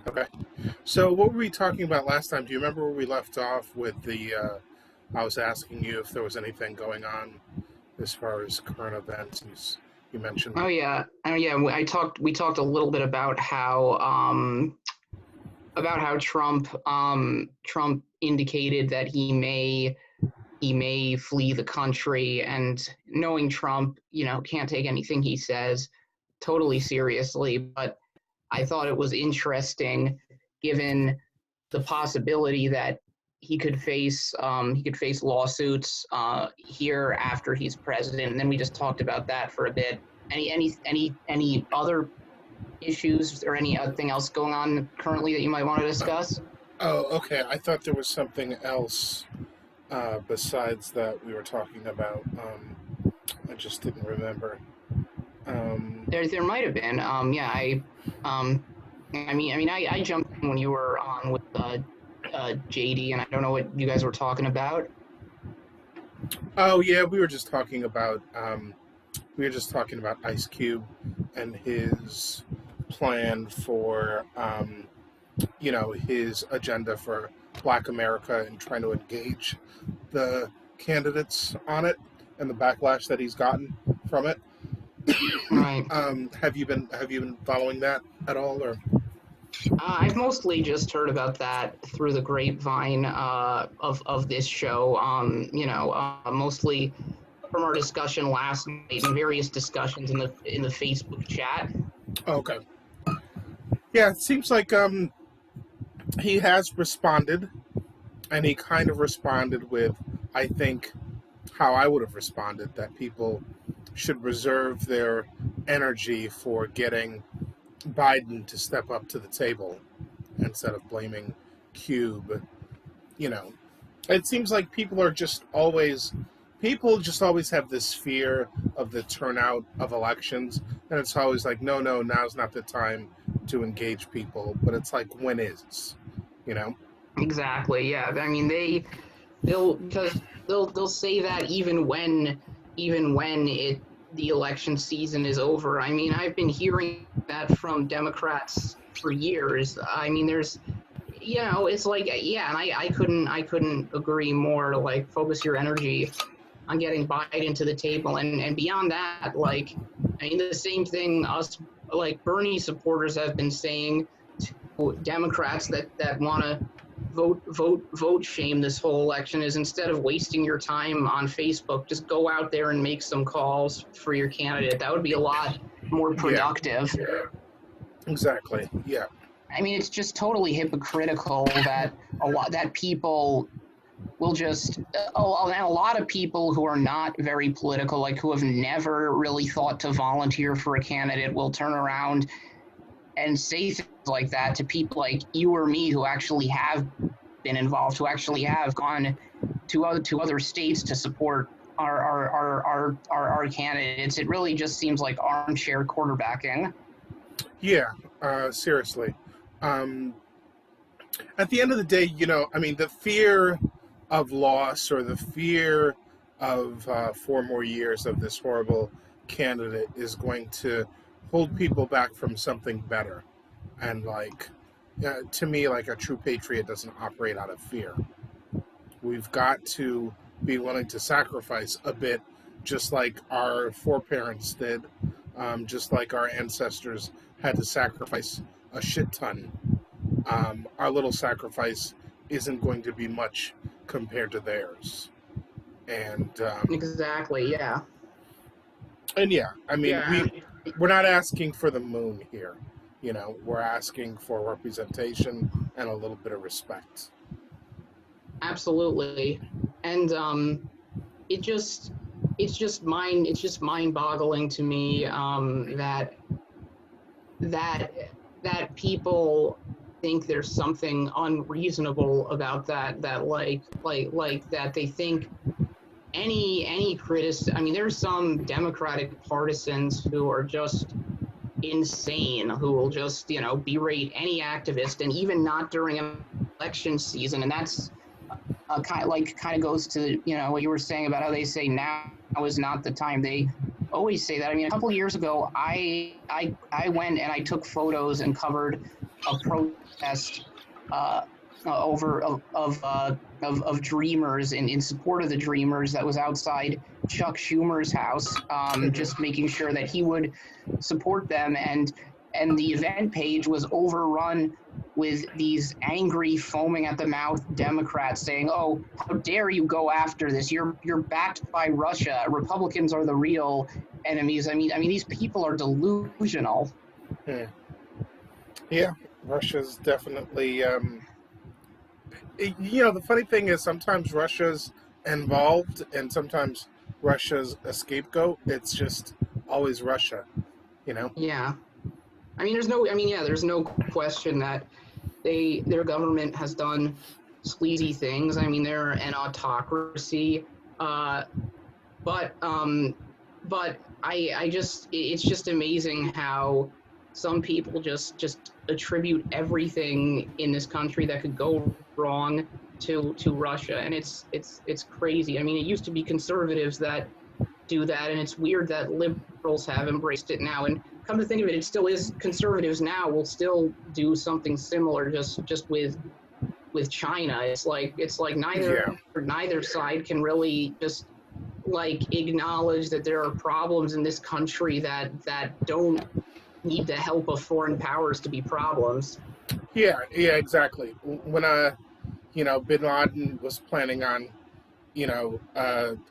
Okay. So what were we talking about last time? Do you remember where we left off with the? I was asking you if there was anything going on as far as current events. You mentioned. Oh yeah, oh yeah. We talked a little bit about how Trump indicated that he may flee the country, and knowing Trump, can't take anything he says totally seriously. But I thought it was interesting, given the possibility that he could face lawsuits here after he's president. And then we just talked about that for a bit. Any other issues or anything else going on currently that you might want to discuss? Oh, okay. I thought there was something else besides that we were talking about. I just didn't remember. Um, There might have been. Yeah, um, I jumped in when you were on with JD, and I don't know what you guys were talking about. oh yeah, we were just talking about Ice Cube and his plan for his agenda for Black America and trying to engage the candidates on it and the backlash that he's gotten from it. Right. Have you been following that at all or? I've mostly just heard about that through the grapevine of this show. Mostly from our discussion last night and various discussions in the Facebook chat. Okay. Yeah, it seems like he has responded, and he kind of responded with, I think, how I would have responded, that people should reserve their energy for getting Biden to step up to the table instead of blaming Cube. You know, it seems like people just always have this fear of the turnout of elections, and it's always like, no, no, now's not the time to engage people. But it's like, when is? You know? Exactly. Yeah. I mean, they'll because they'll say that even when the election season is over. I mean, I've been hearing that from Democrats for years. I mean, it's like, yeah, and I couldn't agree more. Like, focus your energy on getting Biden to the table, and beyond that, like, I mean, the same thing us like Bernie supporters have been saying to Democrats that want to vote shame this whole election is, instead of wasting your time on Facebook, just go out there and make some calls for your candidate. That would be a lot more Yeah, productive. exactly. Yeah, I mean, it's just totally hypocritical that people will just and a lot of people who are not very political, like who have never really thought to volunteer for a candidate, will turn around and say things like that to people like you or me who actually have been involved, who actually have gone to other states to support our candidates. It really just seems like armchair quarterbacking. yeah. Seriously. Um, at the end of the day, I mean, the fear of loss or the fear of 4 more years of this horrible candidate is going to hold people back from something better. And like, to me, like a true patriot doesn't operate out of fear. We've got to be willing to sacrifice a bit, just like our foreparents did, just like our ancestors had to sacrifice a shit ton. Our little sacrifice isn't going to be much compared to theirs. And Exactly. Yeah. yeah, I mean, Yeah. we're not asking for the moon here. We're asking for representation and a little bit of respect. Absolutely. And it just it's just mind boggling to me that that people think there's something unreasonable about that like that they think any critic. I mean, there's some Democratic partisans who are just insane, who will just berate any activist, and even not during an election season. And that's kind of goes to what you were saying about how they say now is not the time. They always say that. I mean, a couple of years ago, I went and I took photos and covered a protest uh, over of Dreamers in support of the Dreamers that was outside Chuck Schumer's house, Mhm. just making sure that he would support them, and the event page was overrun with these angry, foaming at the mouth Democrats saying, "Oh, how dare you go after this? You're backed by Russia. Republicans are the real enemies." I mean, these people are delusional. Hmm. Yeah, Russia's definitely. The funny thing is sometimes Russia's involved and sometimes Russia's a scapegoat. It's just always Russia, you know? Yeah. I mean, there's no. I mean, yeah, there's no question that their government has done sleazy things. I mean, they're an autocracy, uh, but I just it's just amazing how some people just attribute everything in this country that could go wrong to Russia, and it's crazy. I mean, it used to be conservatives that do that, and it's weird that liberals have embraced it now. And come to think of it, it still is conservatives now will still do something similar, just with China. It's like Yeah. neither side can really just like acknowledge that there are problems in this country that don't need the help of foreign powers to be problems. Yeah, exactly. When Bin Laden was planning on,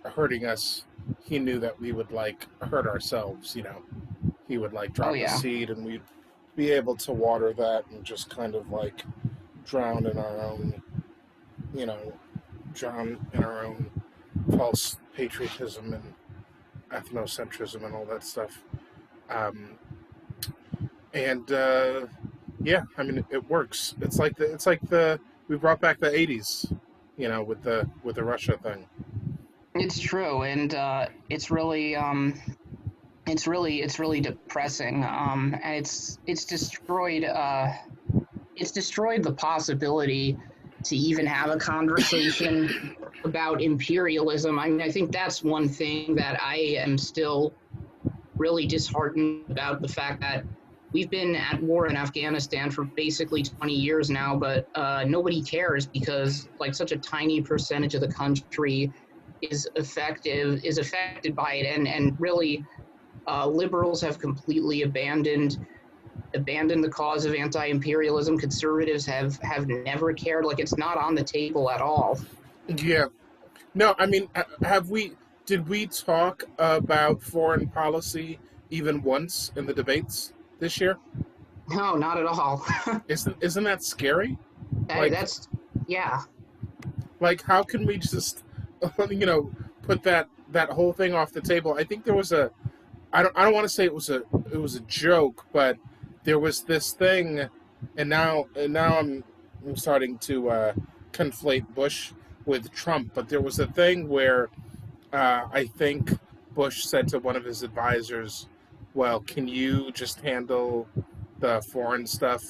hurting us, he knew that we would like hurt ourselves, He would like Oh drop a yeah, seed and we'd be able to water that and just kind of like drown in our own, you know, drown in our own false patriotism and ethnocentrism and all that stuff. Um, and Yeah, I mean it works. It's like the we brought back the '80s, with the Russia thing. it's true, and it's really depressing. And it's destroyed the possibility to even have a conversation about imperialism. I mean, I think that's one thing that I am still really disheartened about, the fact that we've been at war in Afghanistan for basically 20 years now, but nobody cares because like such a tiny percentage of the country is affected by it, and really liberals have completely abandoned the cause of anti-imperialism. Conservatives have never cared. Like, it's not on the table at all. Yeah. No, I mean, have we? Did we talk about foreign policy even once in the debates this year? No, not at all. Isn't that scary? Like, That's yeah. how can we just, you know, put that whole thing off the table? I think there was a. I don't want to say it was a joke, but there was this thing, and now I'm starting to conflate Bush with Trump. But there was a thing where I think Bush said to one of his advisors, "Well, can you just handle the foreign stuff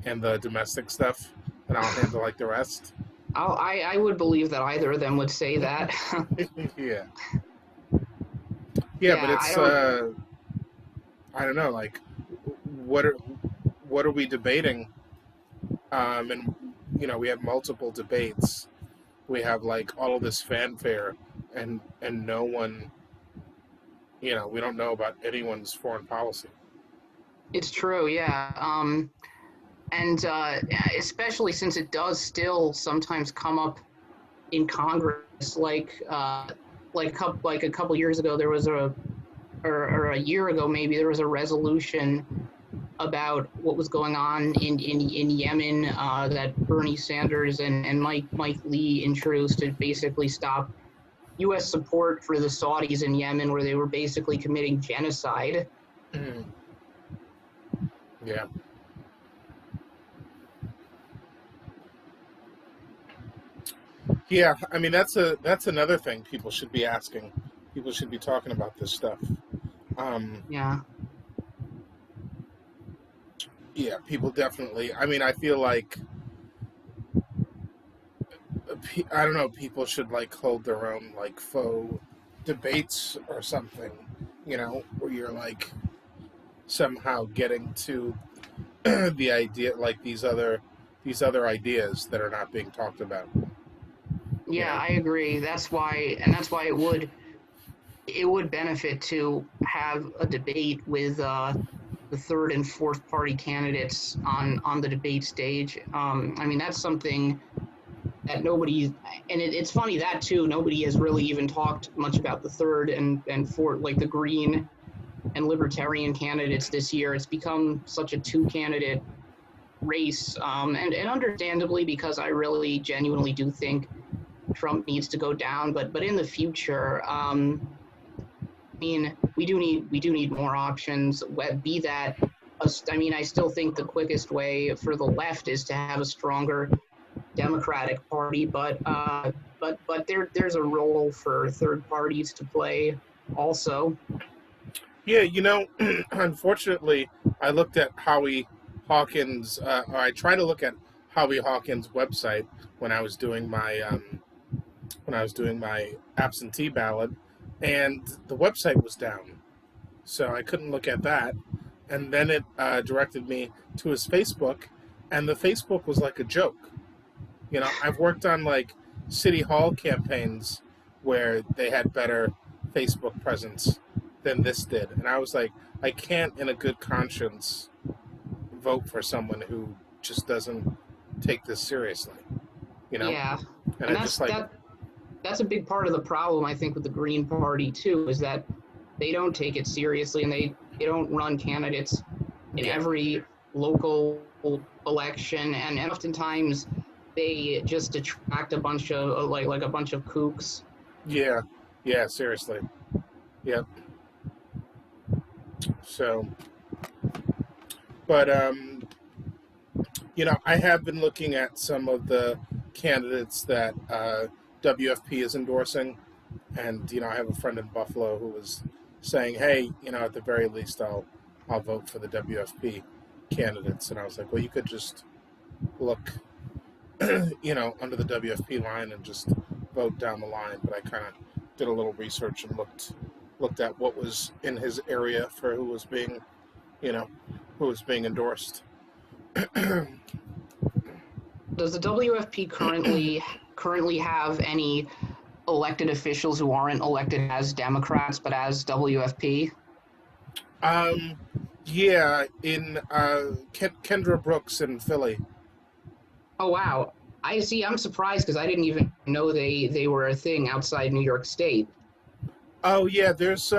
and the domestic stuff, and I'll handle like the rest." I would believe that either of them would say that. Yeah, yeah, but Yeah, I it's don't. I don't know, like what are what are we debating? And we have multiple debates. We have like all of this fanfare, and no one, we don't know about anyone's foreign policy. It's true, yeah. And especially since it does still sometimes come up in Congress, like a couple years ago, there was or a year ago maybe, there was a resolution about what was going on in Yemen, that Bernie Sanders and Mike Lee introduced to basically stop U.S. support for the Saudis in Yemen, where they were basically committing genocide. Mm, yeah, yeah. I mean, that's another thing people should be asking. People should be talking about this stuff. Um, Yeah, yeah, people definitely. I mean, I feel like I don't know. People should like hold their own like faux debates or something. Where you're like somehow getting to the idea, like these other ideas that are not being talked about. You Yeah, know. I agree. That's why it would benefit to have a debate with the third and fourth party candidates on the debate stage. I mean, that's something that nobody, and it's funny that too, nobody has really even talked much about the third and fourth, like the Green and Libertarian candidates this year. It's become such a two candidate race, and understandably, because I really genuinely do think Trump needs to go down. But in the future, I mean, we do need more options. Be that, I mean, I still think the quickest way for the left is to have a stronger Democratic Party, but there's a role for third parties to play also. Yeah, unfortunately, I looked at Howie Hawkins, or I tried to look at Howie Hawkins' website when I was doing my absentee ballot, and the website was down, so I couldn't look at that. And then it directed me to his Facebook, and the Facebook was like a joke. I've worked on like city hall campaigns where they had better Facebook presence than this did. And I was like, I can't, in a good conscience, vote for someone who just doesn't take this seriously, you know? Yeah, And and I just like, that's a big part of the problem, I think, with the Green Party too, is that they don't take it seriously, and they don't run candidates in yeah, every local election, and oftentimes they just attract a bunch of like a bunch of kooks. yeah, yeah, seriously. Yep. So, but, I have been looking at some of the candidates that WFP is endorsing. And I have a friend in Buffalo who was saying, "Hey, at the very least, I'll vote for the WFP candidates." And I was like, "Well, you could just look, under the WFP line and just vote down the line." But I kind of did a little research and looked at what was in his area for you know, who was being endorsed. Does the WFP currently have any elected officials who aren't elected as Democrats but as WFP? Um, yeah, in Kendra Brooks in Philly. Oh wow. I see. I'm surprised because I didn't even know they were a thing outside New York State. Oh yeah, there's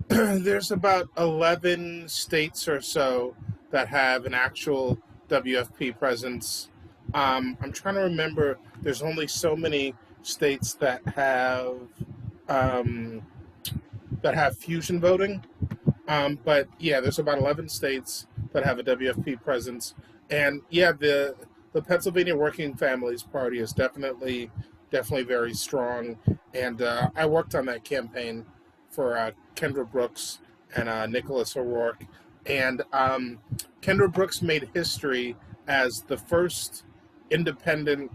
there's about 11 states or so that have an actual WFP presence. I'm trying to remember. There's only so many states um, that have fusion voting. But yeah, there's about 11 states that have a WFP presence, and yeah, the Pennsylvania Working Families Party is definitely very strong. And I worked on that campaign for Kendra Brooks and Nicholas O'Rourke, and Kendra Brooks made history as the first independent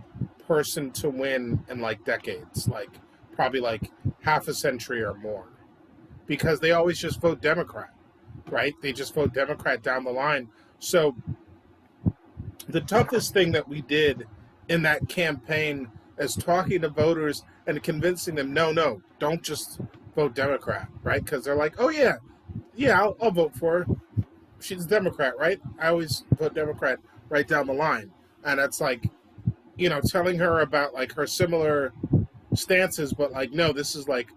person to win in like decades, like probably like half a century or more, because they always just vote Democrat, right? They just vote Democrat down the line. So the toughest thing that we did in that campaign is talking to voters and convincing them, no, no, don't just vote Democrat, right? Because they're like, oh yeah, yeah, I'll vote for her. She's a Democrat, right? I always vote Democrat right down the line. And it's like, telling her about like her similar stances, but like, no, this is like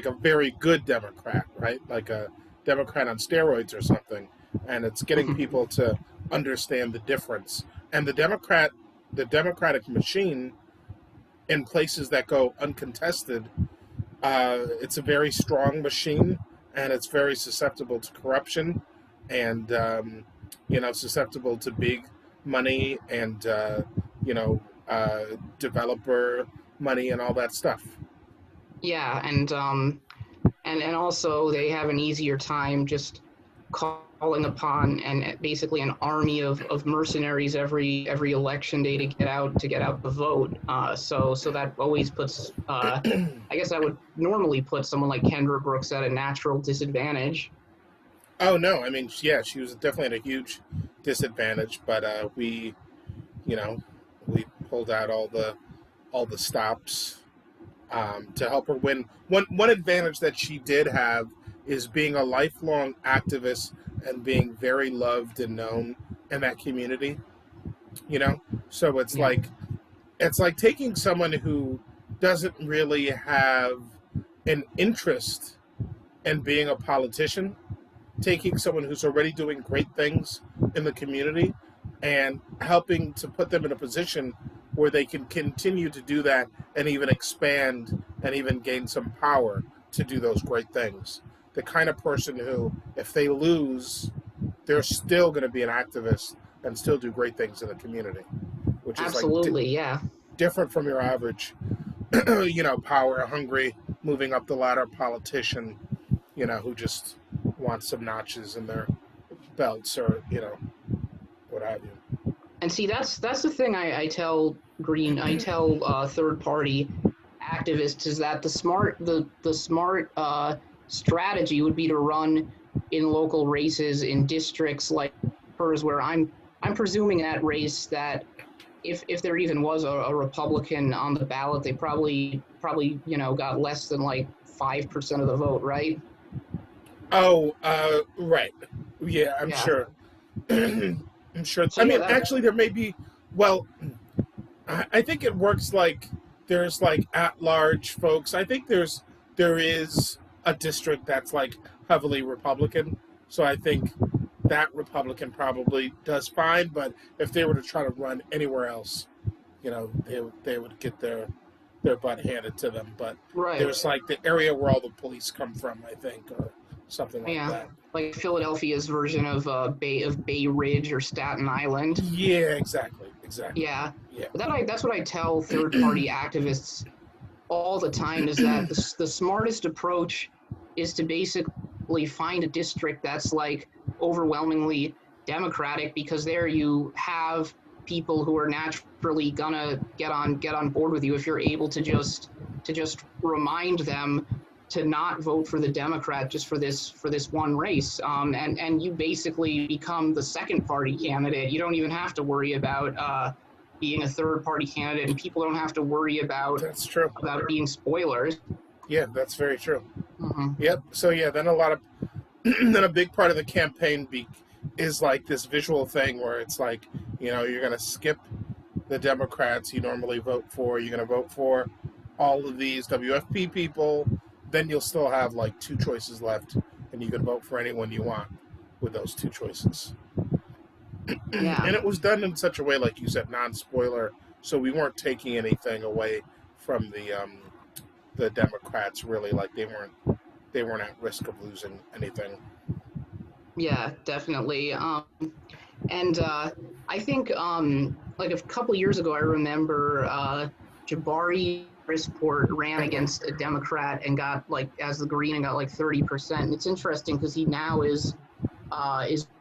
a very good Democrat, right? Like a Democrat on steroids or something. And it's getting people to understand the difference. And the Democratic machine in places that go uncontested, it's a very strong machine, and it's very susceptible to corruption, and susceptible to big money and developer money and all that stuff. Yeah, and also they have an easier time just calling upon and basically an army of mercenaries every election day to get out the vote. So that always puts I guess I would normally put someone like Kendra Brooks at a natural disadvantage. Oh no, I mean, yeah, she was definitely at a huge disadvantage, but we, you know, we pulled out all the stops to help her win. One advantage that she did have is being a lifelong activist and being very loved and known in that community. You know, so Yeah, it's like taking someone who doesn't really have an interest in being a politician, taking someone who's already doing great things in the community and helping to put them in a position where they can continue to do that and even expand and even gain some power to do those great things. The kind of person who, if they lose, they're still going to be an activist and still do great things in the community, which is like absolutely. Yeah. different from your average, power hungry, moving up the ladder politician, who just wants some notches in their belts or what have you. And see, that's the thing I tell I tell third party activists is that the smart strategy would be to run in local races in districts like hers, where I'm presuming that race that if there even was a Republican on the ballot, they probably got less than like 5% of the vote, right? Oh, right. Yeah, I'm Yeah. sure. I'm sure. So I yeah, mean, that actually, there may be. Well, I think it works like there's like at large folks. I think there is a district that's like heavily Republican. So I think that Republican probably does fine. But if they were to try to run anywhere else, they would get their butt handed to them. But right. there's like the area where all the police come from, I think, or something like Yeah, that. like Philadelphia's version of Bay Ridge or Staten Island. Yeah, exactly, exactly. Yeah, Yeah, but that's what I tell third party activists all the time is that the smartest approach is to basically find a district that's like overwhelmingly Democratic, because there you have people who are naturally gonna get on board with you if you're able to just remind them to not vote for the Democrat just for this one race, and you basically become the second party candidate. You don't even have to worry about being a third party candidate, and people don't have to worry that's true. about being spoilers. Yeah, that's very true. Mm-hmm. Yep. So yeah, then a lot of then a big part of the campaign is like this visual thing where it's like you're gonna skip the Democrats you normally vote for. You're gonna vote for all of these WFP people. Then you'll still have like two choices left, and you can vote for anyone you want with those two choices. Yeah. And it was done in such a way, like you said, non-spoiler, so we weren't taking anything away from the Democrats. Really, like they weren't at risk of losing anything. Yeah, definitely. And I think like a couple years ago, I remember Jabari Brisport ran against a Democrat and got like as the Green and got like 30%. And it's interesting because he now is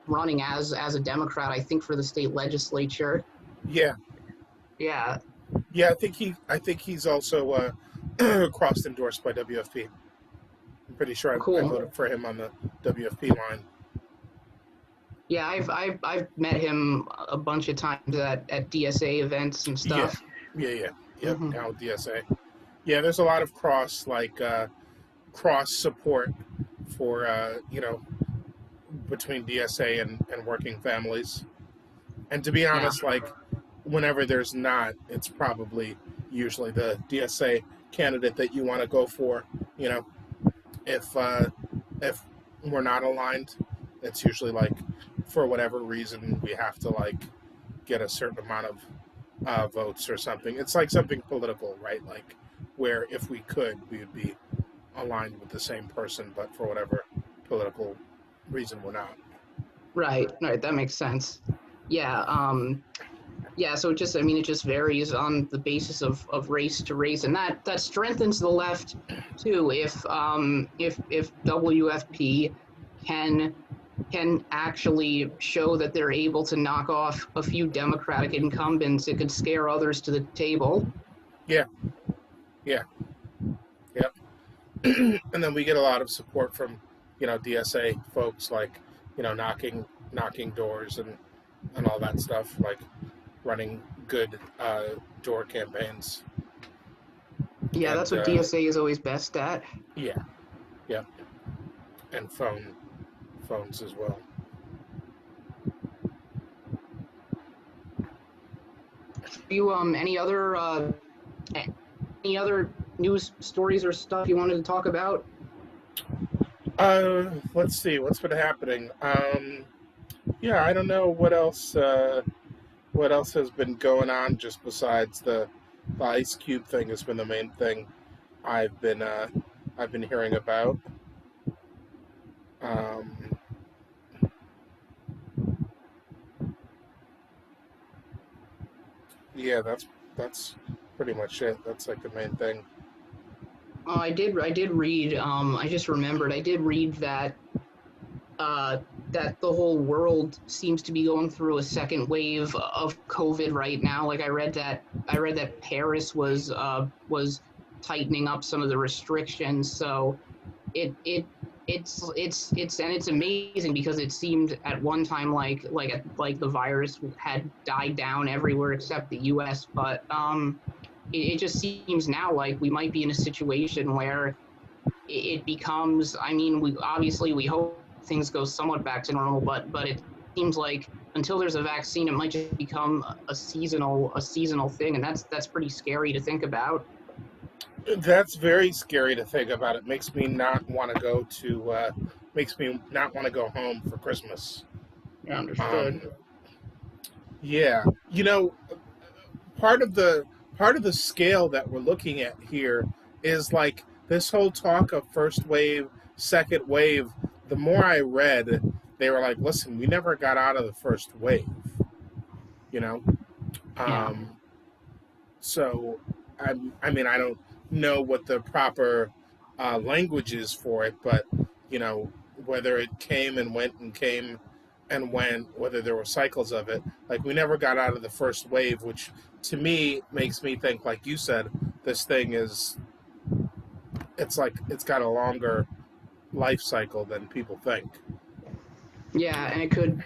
running as a Democrat, I think, for the state legislature. Yeah, Yeah, yeah. I think he's also cross endorsed by WFP. I'm pretty sure I cool. voted for him on the WFP line. Yeah, I've met him a bunch of times at DSA events and Yeah, stuff. yeah. Yep. Hmm. Now with DSA. Yeah, there's a lot of cross support for between DSA and working families. And to be Yeah, honest, like whenever there's not, it's probably usually the DSA candidate that you want to go for. You know, if we're not aligned, it's usually like for whatever reason we have to like get a certain amount of votes or something. It's like something political, right? Like where if we could, we would be aligned with the same person, but for whatever political reason, we're not. right, right. That makes sense. Yeah, yeah. So I mean, it just varies on the basis of race to race, and that strengthens the left too. If WFP can actually show that they're able to knock off a few Democratic incumbents, it could scare others to the table. Yeah, yeah, yep. And then we get a lot of support from DSA folks. Like knocking doors and all that stuff, like running good door campaigns. Yeah, And that's what DSA is always best at. yeah, yeah, and phones as well. You any other news stories or stuff you wanted to talk about? Let's see what's been happening. Yeah, I don't know what else. What else has been going on just besides the Ice Cube thing has been the main thing I've been uh, I've been hearing about. Um, yeah, that's pretty much it. That's like the main thing. I did read. I just remembered. I did read that the whole world seems to be going through a second wave of COVID right now. Like I read that Paris was tightening up some of the restrictions. So it it it's amazing because it seemed at one time like the virus had died down everywhere except the U.S. But it just seems now like we might be in a situation where it becomes. I mean, we hope things go somewhat back to normal, but it seems like until there's a vaccine, it might just become a seasonal thing, and that's pretty scary to think about. That's very scary to think about. It makes me not want to go to. Makes me not want to go home for Christmas. Yeah, Um, understood. yeah, part of the part of the scale that we're looking at here is like this whole talk of first wave, second wave. The more I read, they were like, "Listen, we never got out of the first wave," you know. Yeah. Um, so, I mean, I don't know what the proper language is for it, but you know, whether it came and went, whether there were cycles of it, like we never got out of the first wave, which to me makes me think, like you said, this thing is, it's like it's got a longer life cycle than people think. Yeah, and it could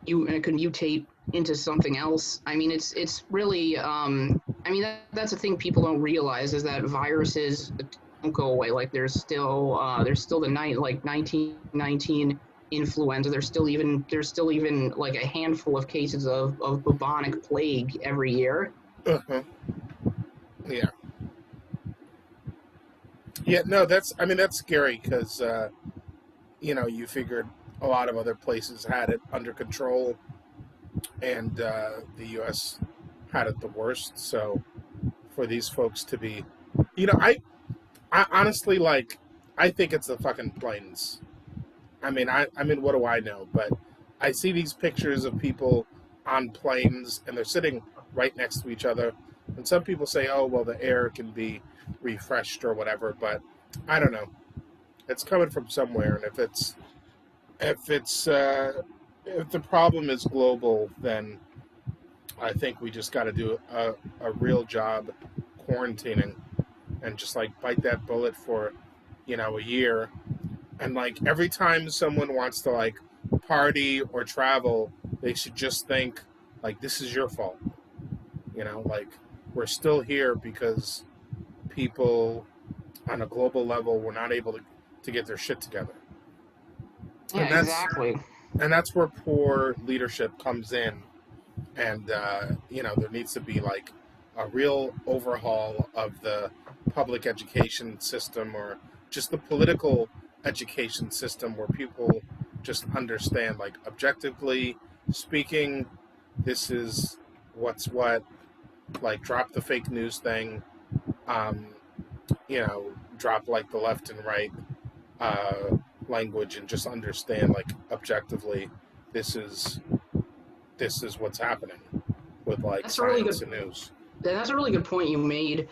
mutate into something else. I mean, it's really I mean that's the thing people don't realize is that viruses don't go away. Like there's still the night like 1919 influenza. There's still even like a handful of cases of bubonic plague every year. Uh-huh. Yeah, yeah. No, that's. I mean, that's scary because you figured a lot of other places had it under control, and the U.S. had it the worst. So for these folks to be, I honestly like. I think it's the fucking planes. I mean, what do I know? But I see these pictures of people on planes, and they're sitting right next to each other. And some people say, "Oh, well, the air can be refreshed or whatever." But I don't know. It's coming from somewhere, and if it's if the problem is global, then I think we just got to do a real job quarantining and just like bite that bullet for a year. And like every time someone wants to like party or travel, they should just think like this is your fault. Like we're still here because people on a global level were not able to get their shit together. Yeah, And that's exactly. and that's where poor leadership comes in. And there needs to be like a real overhaul of the public education system or just the political education system where people just understand, like, objectively speaking, this is what's what. Like, drop the fake news thing. um, Drop like the left and right uh, language and just understand, like, objectively, this is what's happening with like That's a really good science and news. that's a really good point you made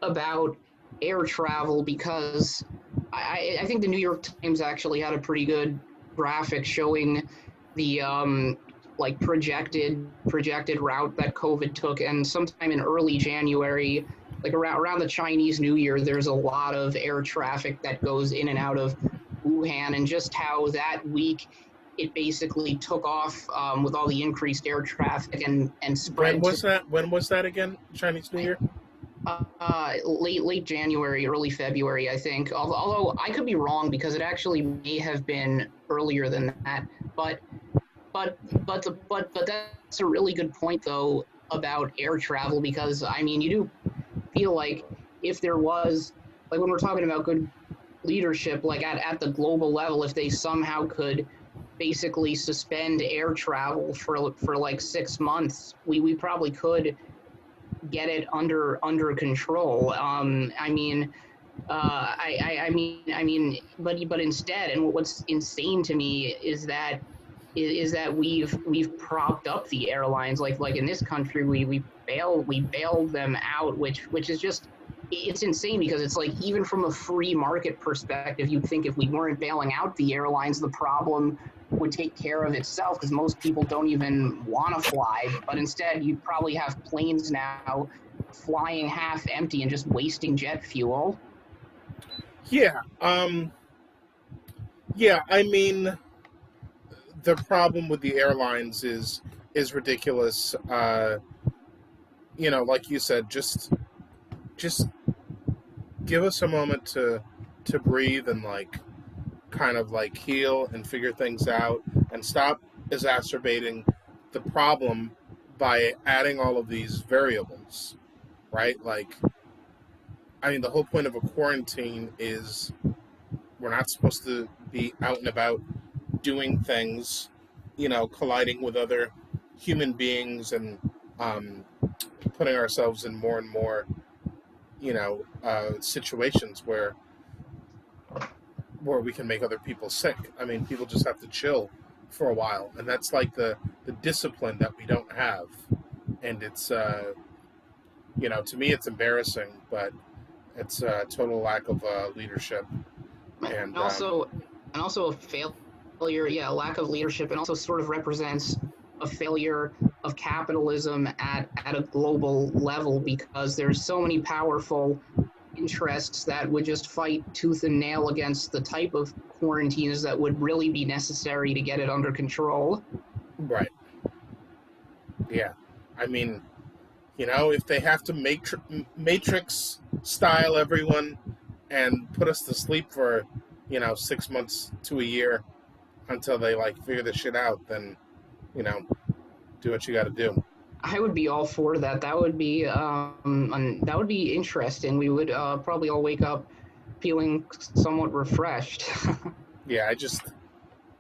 about air travel because I think the New York Times actually had a pretty good graphic showing the like projected route that COVID took, and sometime in early January, like around the Chinese New Year, there's a lot of air traffic that goes in and out of Wuhan, and just how that week it basically took off with all the increased air traffic and When spread to was that? When was that again? Chinese New Year? late January, early February, I think. Although I could be wrong because it actually may have been earlier than that. But but that's a really good point though about air travel, because I mean you do feel like if there was, like when we're talking about good leadership, like at the global level, if they somehow could basically suspend air travel for like 6 months, we probably could get it under control. But instead, and what's insane to me is that we've propped up the airlines, like in this country we bailed them out, which is just, it's insane, because it's like, even from a free market perspective, you'd think if we weren't bailing out the airlines, the problem would take care of itself, because most people don't even want to fly. But instead, you probably have planes now flying half empty and just wasting jet fuel. Yeah. Yeah. I mean, the problem with the airlines is ridiculous. Like you said, just give us a moment to breathe and like kind of like heal and figure things out and stop exacerbating the problem by adding all of these variables, right? Like, I mean, the whole point of a quarantine is we're not supposed to be out and about doing things, colliding with other human beings and um, putting ourselves in more and more, situations where we can make other people sick. I mean, people just have to chill for a while, and that's like the discipline that we don't have, and it's to me it's embarrassing, but it's a total lack of leadership, and and also and also a failure, yeah, a lack of leadership, and also sort of represents a failure of capitalism at a global level, because there's so many powerful interests that would just fight tooth and nail against the type of quarantines that would really be necessary to get it under control. right, yeah, I mean, if they have to matrix style everyone and put us to sleep for 6 months to a year until they like figure this shit out, then you know do what you got to do. I would be all for that. That would be interesting. We would probably all wake up feeling somewhat refreshed. Yeah,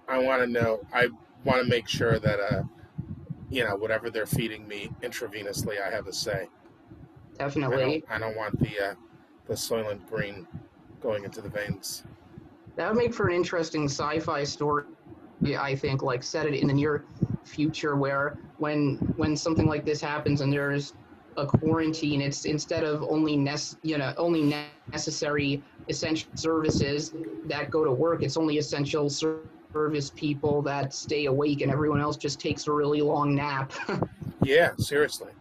I want to know. I want to make sure that whatever they're feeding me intravenously, I have a say. Definitely. I don't want the Soylent Green going into the veins. That would make for an interesting sci-fi story, I think, like set it in the near future, where when something like this happens and there's a quarantine, it's instead of only necessary essential services that go to work, it's only essential service people that stay awake, and everyone else just takes a really long nap. Yeah, seriously.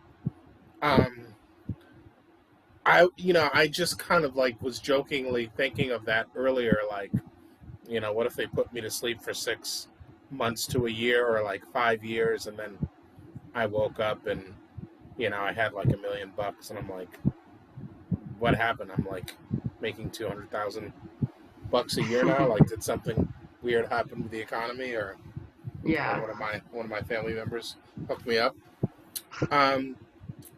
Um, I just kind of like was jokingly thinking of that earlier. Like, what if they put me to sleep for 6 months to a year or like 5 years, and then I woke up and I had like $1 million, and I'm like, what happened? I'm like making $200,000 a year now. Like, did something weird happen with the economy, or Yeah. one of my family members hooked me up? Um,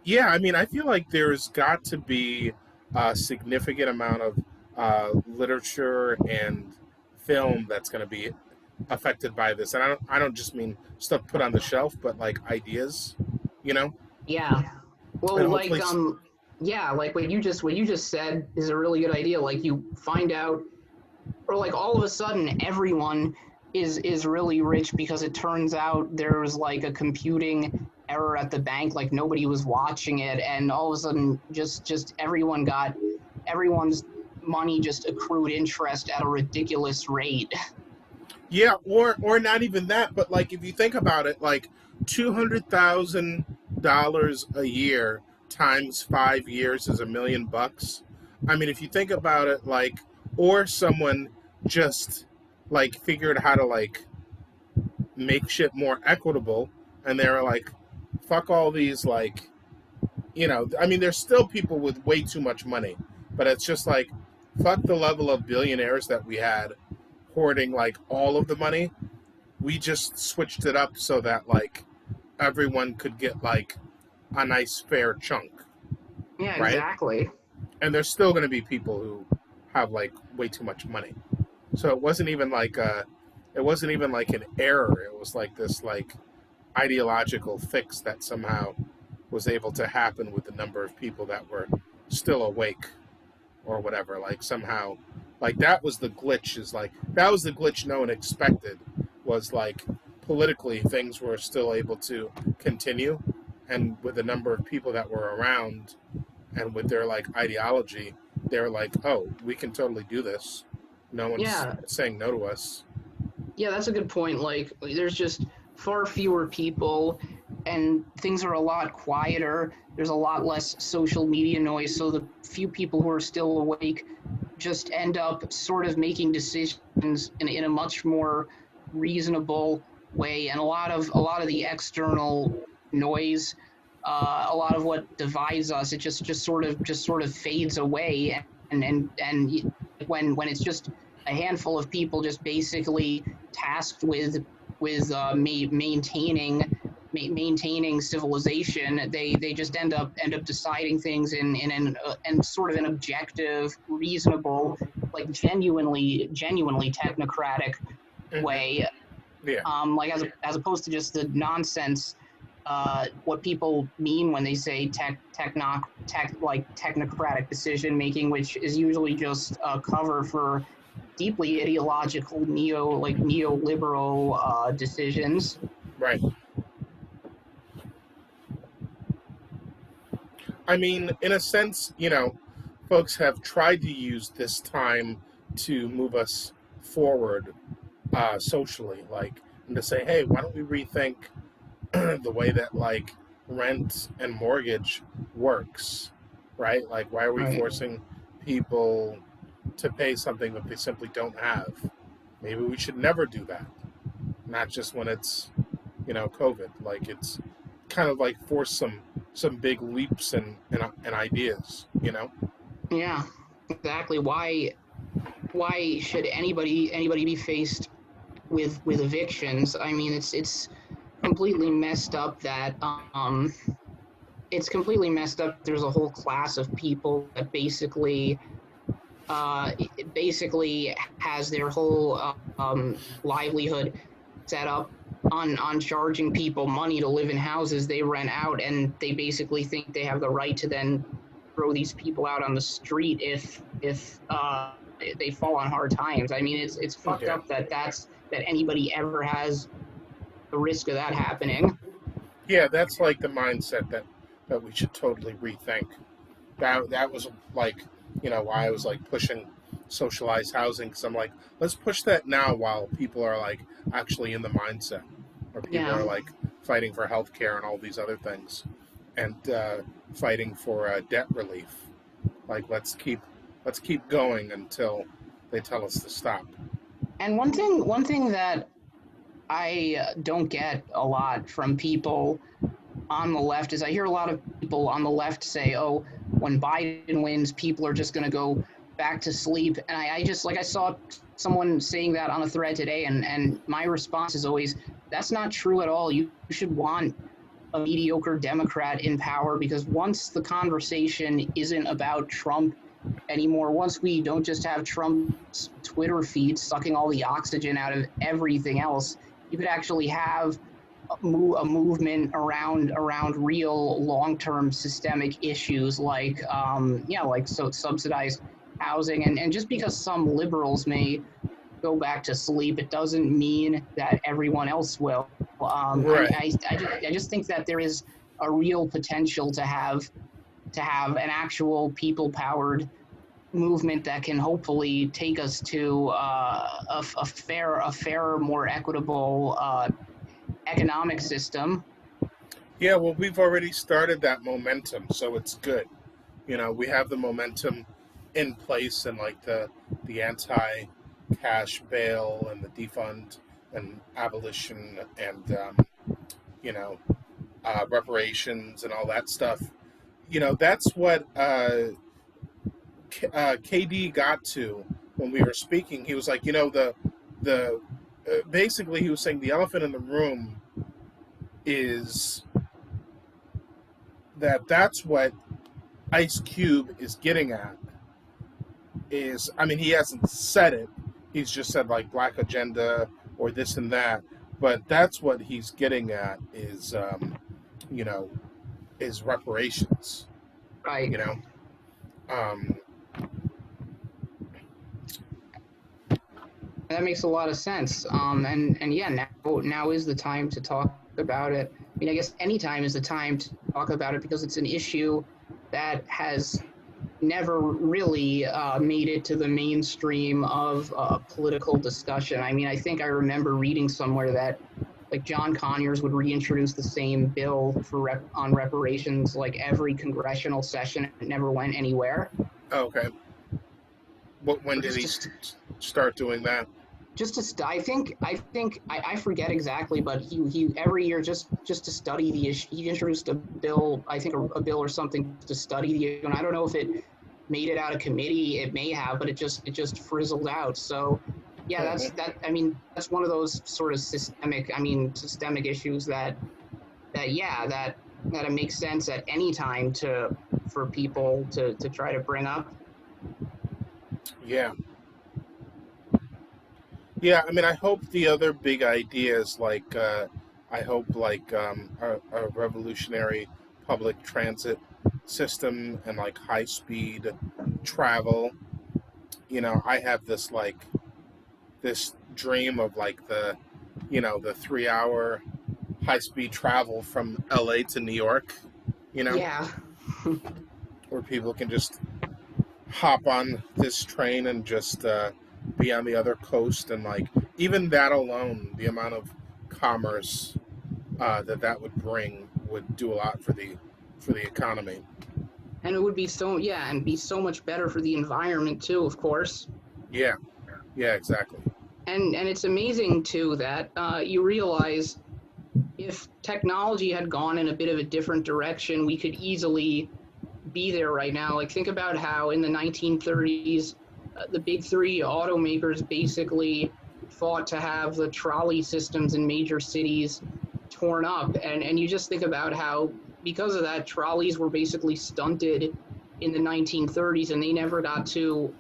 yeah, I mean, I feel like there's got to be a significant amount of literature and film that's going to be affected by this, and I don't just mean stuff put on the shelf, but like ideas, you know, Yeah. and Well, like hopefully, yeah, like what you just said is a really good idea. Like you find out, or like all of a sudden everyone is really rich because it turns out there was like a computing error at the bank, like nobody was watching it, and all of a sudden just everyone's money just accrued interest at a ridiculous rate. yeah, or not even that, but like if you think about it, like $200,000 a year times 5 years is $1 million. I mean, if you think about it, like, or someone just like figured how to like make shit more equitable, and they were like, fuck all these, like, I mean, there's still people with way too much money, but it's just like, fuck the level of billionaires that we had hoarding like all of the money. We just switched it up so that like everyone could get like a nice fair chunk, Yeah, right? exactly. And there's still going to be people who have like way too much money. So it wasn't even like an error. It was like this like ideological fix that somehow was able to happen with the number of people that were still awake or whatever. Like somehow, like that was the glitch. Is like that was the glitch no one expected. Was like politically things were still able to continue, and with the number of people that were around, and with their like ideology, they're like, oh, we can totally do this. No one's Yeah, saying no to us. yeah, that's a good point. Like, there's just far fewer people, and things are a lot quieter. There's a lot less social media noise, so the few people who are still awake just end up sort of making decisions in a much more reasonable way. And a lot of the external noise, a lot of what divides us, it just sort of fades away. And when it's just a handful of people just basically tasked with maintaining civilization, they just end up deciding things in sort of an objective, reasonable, like genuinely technocratic Mm-hmm. way. Yeah, Like as opposed to just the nonsense. What people mean when they say technocratic decision making, which is usually just a cover for deeply ideological neoliberal decisions. right. I mean, in a sense, folks have tried to use this time to move us forward socially, like, and to say, hey, why don't we rethink the way that like rent and mortgage works, right? Like, why are we Right. forcing people to pay something that they simply don't have? Maybe we should never do that, not just when it's COVID. Like it's kind of like force some big leaps and ideas. Yeah. Exactly. Why should anybody be faced with evictions? I mean, it's completely messed up that it's completely messed up. There's a whole class of people that basically has their whole livelihood set up on charging people money to live in houses they rent out, and they basically think they have the right to then throw these people out on the street if they fall on hard times. I mean, it's fucked Yeah, up that anybody ever has the risk of that happening. yeah. That's like the mindset that we should totally rethink. That was like why I was like pushing socialized housing, because I'm like, let's push that now while people are like actually in the mindset, or people Yeah. are like fighting for healthcare and all these other things, and fighting for debt relief. Like let's keep going until they tell us to stop. And one thing that I don't get a lot from people on the left is I hear a lot of people on the left say, "Oh, when Biden wins, people are just going to go back to sleep." And I just like I saw someone saying that on a thread today, and my response is always, "That's not true at all. You should want a mediocre Democrat in power, because once the conversation isn't about Trump anymore, once we don't just have Trump's Twitter feed sucking all the oxygen out of everything else, you could actually have a movement around real long-term systemic issues like like subsidized housing, and just because some liberals may go back to sleep, it doesn't mean that everyone else will. Right. I just think that there is a real potential to have an actual people powered movement that can hopefully take us to a fairer, more equitable economic system. Yeah. Well, we've already started that momentum, so it's good. We have the momentum in place, and like the anti cash bail and the defund and abolition and you know reparations and all that stuff. That's what KD got to when we were speaking. He was like, the basically he was saying the elephant in the room is that's what Ice Cube is getting at. Is, I mean, he hasn't said it. He's just said like black agenda or this and that. But that's what he's getting at you know, is reparations. Right. You know, um, That makes a lot of sense. And yeah, now is the time to talk about it. I mean, I guess any time is the time to talk about it because it's an issue that has never really made it to the mainstream of political discussion. I mean, I think I remember reading somewhere that like John Conyers would reintroduce the same bill on reparations like every congressional session. It never went anywhere. okay. When So did he just to, start doing that? I forget exactly, but he every year just to study the issue. He introduced a bill, I think a bill or something to study the issue, and I don't know if it made it out of committee. It may have, but it just frizzled out. So yeah, Mm-hmm. I mean, that's one of those sort of systemic issues that it makes sense at any time for people to try to bring up. Yeah. Yeah, I mean, I hope the other big ideas, like I hope like a revolutionary public transit system and like high speed travel. I have this dream of like the 3 hour high speed travel from LA to New York. You know, Yeah, where people can just hop on this train and just be on the other coast, and like even that alone, the amount of commerce that would bring would do a lot for the economy. and it would be be so much better for the environment too, of course. Yeah, yeah, exactly. And it's amazing too that you realize if technology had gone in a bit of a different direction, we could easily be there right now. Like think about how in the 1930s, the big three automakers basically fought to have the trolley systems in major cities torn up, and you just think about how because of that trolleys were basically stunted in the 1930s and they never got to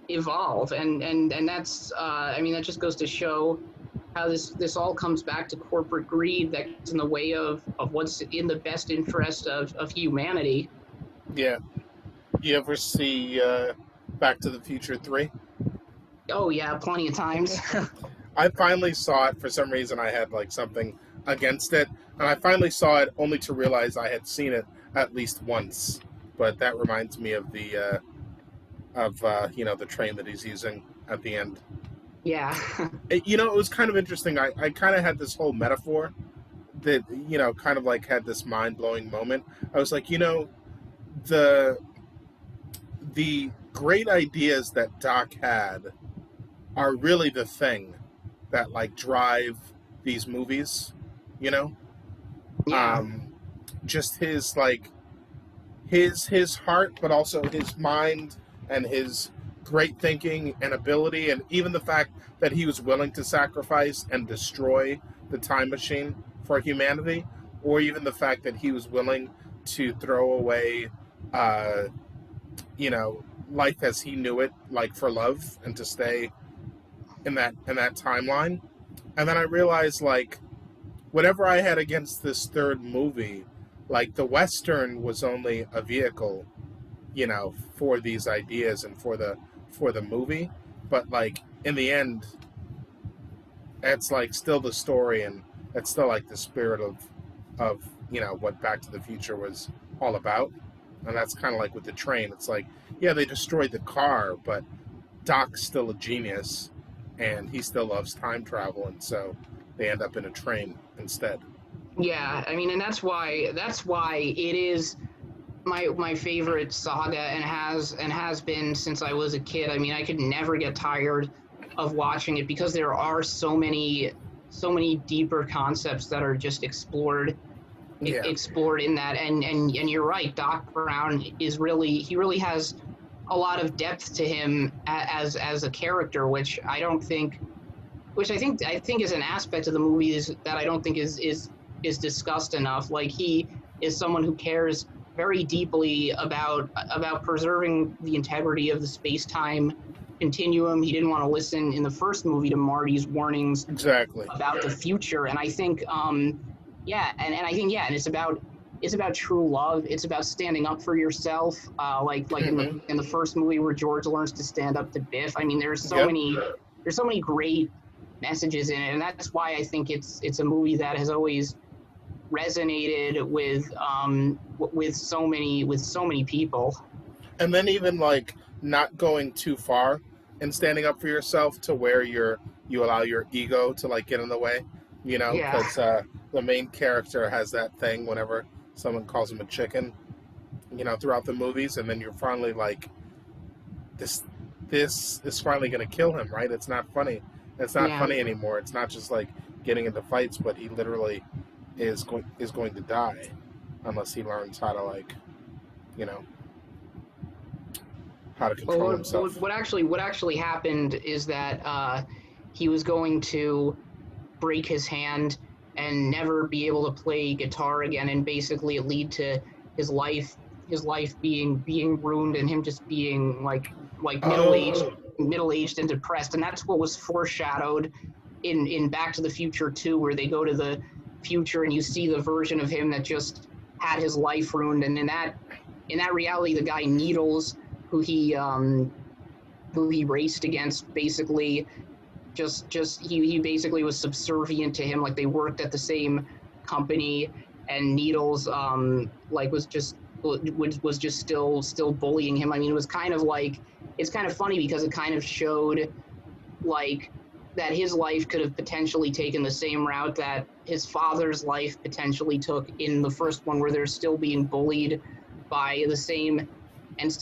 evolve, and that's I mean that just goes to show how this all comes back to corporate greed that gets in the way of what's in the best interest of humanity. Yeah. You ever see Back to the Future 3? Oh yeah, plenty of times. I finally saw it. For some reason, I had like something against it, and I finally saw it only to realize I had seen it at least once. But that reminds me of the train that he's using at the end. Yeah. It was kind of interesting. I kind of had this whole metaphor that kind of like had this mind blowing moment. I was like, the the great ideas that Doc had are really the thing that like drive these movies. You know, Yeah. um, just his like his heart, but also his mind and his great thinking and ability, and even the fact that he was willing to sacrifice and destroy the time machine for humanity, or even the fact that he was willing to throw away, uh, life as he knew it, like for love, and to stay in that timeline. And then I realized, like, whatever I had against this third movie, like the Western was only a vehicle, for these ideas and for the movie. But like in the end, it's like still the story, and it's still like the spirit of what Back to the Future was all about. And that's kind of like with the train. It's like, yeah, they destroyed the car, but Doc's still a genius, and he still loves time travel, and so they end up in a train instead. Yeah, I mean, and that's why it is my favorite saga and has been since I was a kid. I mean, I could never get tired of watching it because there are so many so many deeper concepts that are just Yeah, explored in that. And you're right, Doc Brown is really, he really has a lot of depth to him as a character, which I think is an aspect of the movies that I don't think is discussed enough. Like, he is someone who cares very deeply about preserving the integrity of the space time continuum. He didn't want to listen in the first movie to Marty's warnings exactly. about the future, and I think yeah, and I think, yeah, and it's about true love. It's about standing up for yourself, like Hmm. in the first movie where George learns to stand up to Biff. I mean, Yep. there's so many great messages in it, and that's why I think it's a movie that has always resonated with so many people. And then even like not going too far and standing up for yourself to where you allow your ego to like get in the way, Yeah, because the main character has that thing whenever someone calls him a chicken, throughout the movies, and then you're finally like, this this is finally going to kill him, right? It's not funny. It's not yeah. funny anymore. It's not just like getting into fights, but he literally is going to die unless he learns how to like, you know, how to Well, control himself. what actually happened is that he was going to break his hand and never be able to play guitar again, and basically lead to his life his life being ruined, and him just being like Oh, middle aged and depressed. And that's what was foreshadowed in Back to the Future 2, where they go to the future and you see the version of him that just had his life ruined. And in that reality, the guy Needles, who he raced against, basically just he basically was subservient to him. Like, they worked at the same company, and Needles was just still bullying him. I mean, it was kind of like, it's kind of funny because it kind of showed like that his life could have potentially taken the same route that his father's life potentially took in the first one, where they're still being bullied by the same and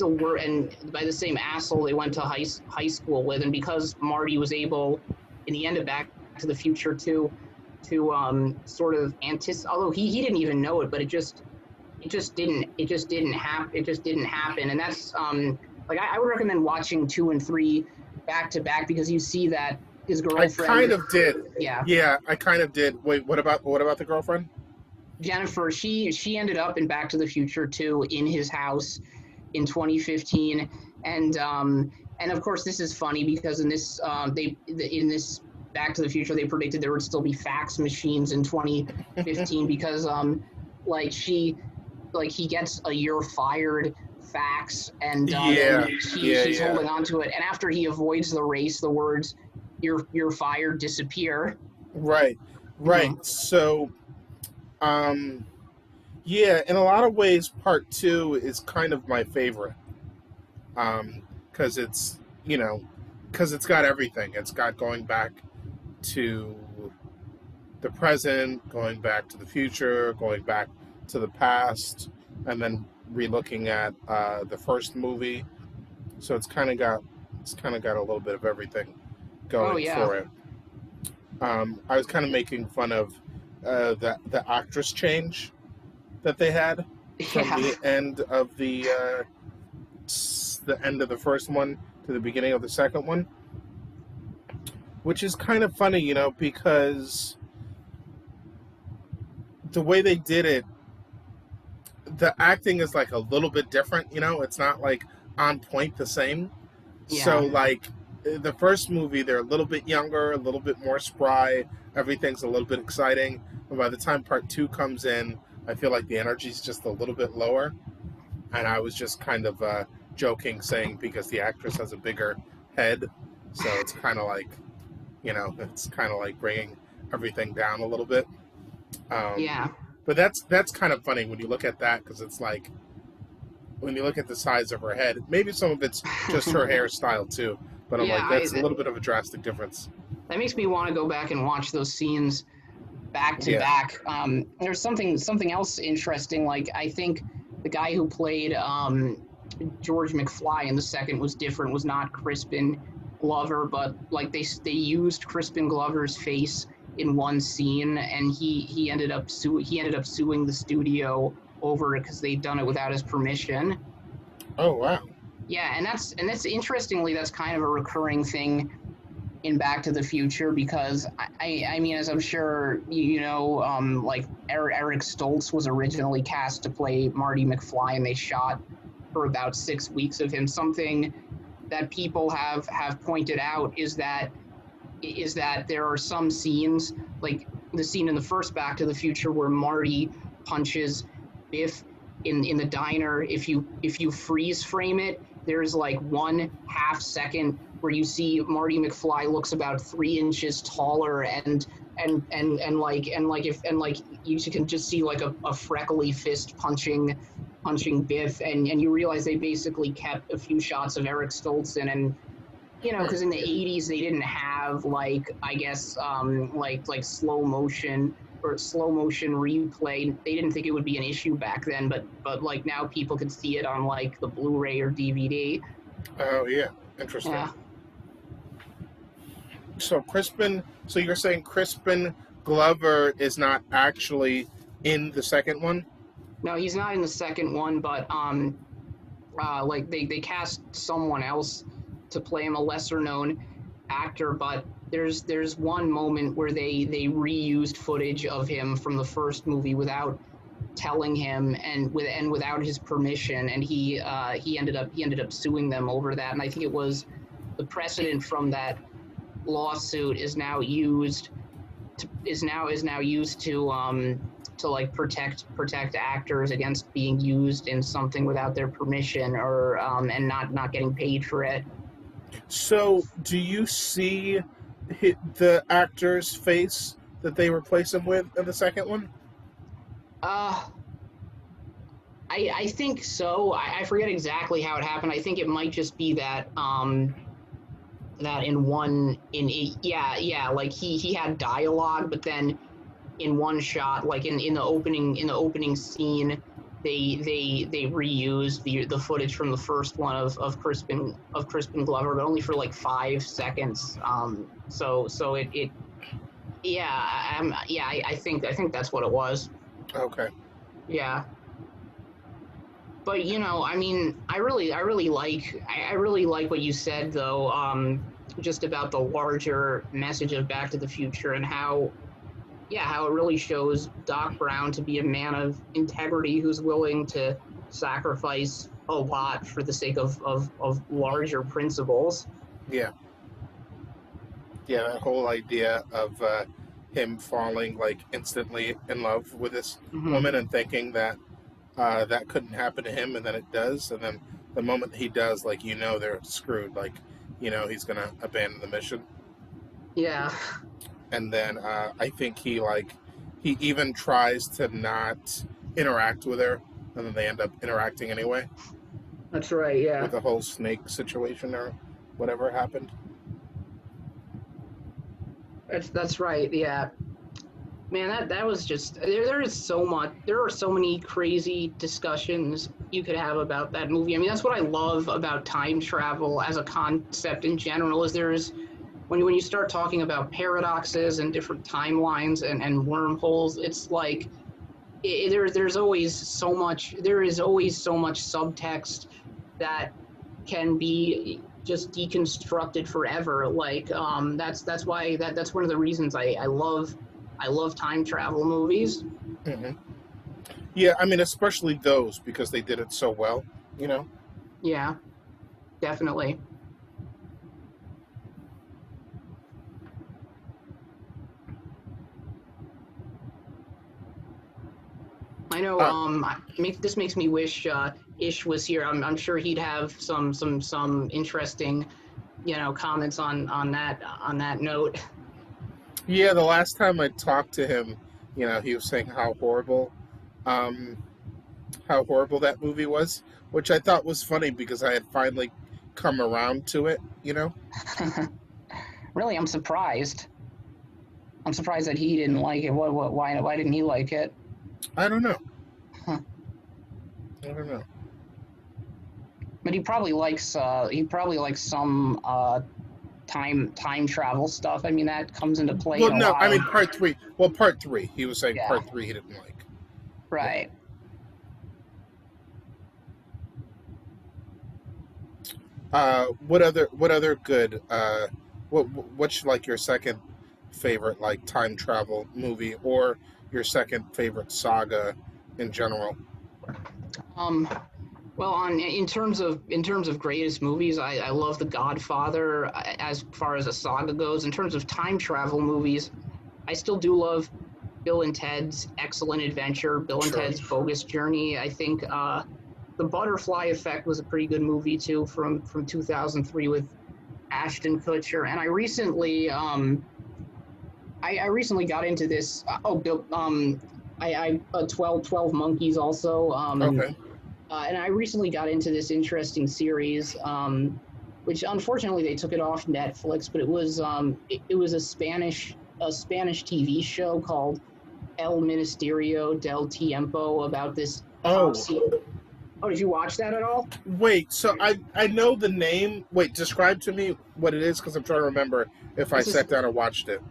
by the same asshole they went to high school with. And because Marty was able, in the end of Back to the Future, to sort of anticipate, although he didn't even know it, but it just didn't happen. And that's like, I would recommend watching 2 and 3 back to back, because you see that his I girlfriend, kind of did. yeah, Yeah, I kind of did. Wait, what about the girlfriend? Jennifer, she ended up in Back to the Future 2 in his house in 2015. And of course, this is funny because in this Back to the Future, they predicted there would still be fax machines in 2015, because like she like he gets a "you're fired" fax, and then Yeah, yeah, she's yeah. holding on to it, and after he avoids the race, the words "you're fired" disappear. Right, right. Mhm. So, um, yeah, in a lot of ways, part two is kind of my favorite. Because it's because it's got everything. It's got going back to the present, going back to the future, going back to the past, and then relooking at the first movie. So it's kind of got a little bit of everything Oh going yeah, for it. I was kind of making fun of the actress change that they had from yeah. the end of the first one to the beginning of the second one, which is kind of funny, because the way they did it, the acting is like a little bit different. It's not like on point the same. So Yeah. like the first movie, they're a little bit younger, a little bit more spry. Everything's a little bit exciting. And by the time part two comes in, I feel like the energy's just a little bit lower. And I was just kind of joking, saying because the actress has a bigger head, so it's kind of like bringing everything down a little bit. Um, Yeah. but that's kind of funny when you look at that, because it's like when you look at the size of her head, maybe some of it's just her hairstyle too. But I'm Yeah, like, that's a little bit of a drastic difference. that makes me want to go back and watch those scenes back to Yeah. back. There's something else interesting. Like, I think the guy who played George McFly in the second was different. Was not Crispin Glover, but like they used Crispin Glover's face in one scene, and he ended up suing the studio over it because they'd done it without his permission. Oh wow. Yeah, and that's interestingly, that's kind of a recurring thing in Back to the Future, because I mean, as I'm sure you know, like Eric Stoltz was originally cast to play Marty McFly, and they shot for about 6 weeks of him. Something that people have pointed out is that there are some scenes, like the scene in the first Back to the Future where Marty punches Biff in the diner. If you freeze frame it, there's like 1/2 second where you see Marty McFly looks about 3 inches taller, and like you can just see like a freckly fist punching Biff, and you realize they basically kept a few shots of Eric Stoltz and you know, because in the 80s they didn't have, like, I guess, like slow motion replay. They didn't think it would be an issue back then, but like now people can see it on like the Blu-ray or DVD. Oh yeah, interesting. Yeah. So Crispin, so you're saying Crispin Glover is not actually in the second one? No, he's not in the second one, but like they cast someone else to play him, a lesser known actor. But there's one moment where they reused footage of him from the first movie without telling him, and without his permission, and he ended up suing them over that. And I think it was the precedent from that lawsuit is now used to like protect actors against being used in something without their permission, or and not getting paid for it. So do you see the actor's face that they replace him with in the second one? Uh, I think so. I forget exactly how it happened. I think it might just be that that yeah, like he had dialogue, but then in one shot, like in the opening scene, they reused the footage from the first one of Crispin Glover, but only for like 5 seconds. So it yeah, I think that's what it was. Okay. Yeah. But you know, I mean, I really like what you said though, just about the larger message of Back to the Future, and how, yeah, how it really shows Doc Brown to be a man of integrity who's willing to sacrifice a lot for the sake of larger principles. Yeah. Yeah, that whole idea of him falling like instantly in love with this Mm-hmm. woman and thinking that that couldn't happen to him, and then it does, and then the moment he does, like, you know, they're screwed. Like, you know, he's gonna abandon the mission, Yeah, and then I think he even tries to not interact with her, and then they end up interacting anyway that's right. with Yeah, the whole snake situation or whatever happened. that's right. Yeah, man, that was just there is so much. There are so many crazy discussions you could have about that movie. I mean, that's what I love about time travel as a concept in general. Is there's when you start talking about paradoxes and different timelines and wormholes, it's like there is always so much subtext that can be just deconstructed forever. Like that's why that's one of the reasons I love time travel movies. Hmm. Yeah, I mean, especially those because they did it so well, you know. Yeah, definitely. I know. Uh, This makes me wish Ish was here. I'm sure he'd have some interesting, you know, comments on that note. yeah, the last time I talked to him, you know, he was saying um, how horrible that movie was, which I thought was funny because I had finally come around to it, you know. Really, I'm surprised. I'm surprised that he didn't like it. Why didn't he like it? I don't know. Huh. I don't know. But he probably likes some time travel stuff. I mean, that comes into play Well, in a no, I lot of mean part three. Well, part three. He was saying yeah, part three he didn't like. Yeah. right. What other good? What's like your second favorite like time travel movie, or your second favorite saga in general? Um, well, on in terms of greatest movies, I love The Godfather as far as a saga goes. In terms of time travel movies, I still do love Bill and Ted's Excellent Adventure, Bill and True. Ted's Bogus Journey. I think The Butterfly Effect was a pretty good movie too, from 2003 with Ashton Kutcher. And I recently got into this. I 12 Monkeys also. Okay. And I recently got into this interesting series, which unfortunately they took it off Netflix, but it was a Spanish TV show called El Ministerio del Tiempo about this top Oh, secret. Oh, did you watch that at all? wait. So I know the name. Wait, describe to me what it is because I'm trying to remember if I It's a sat down and watched it.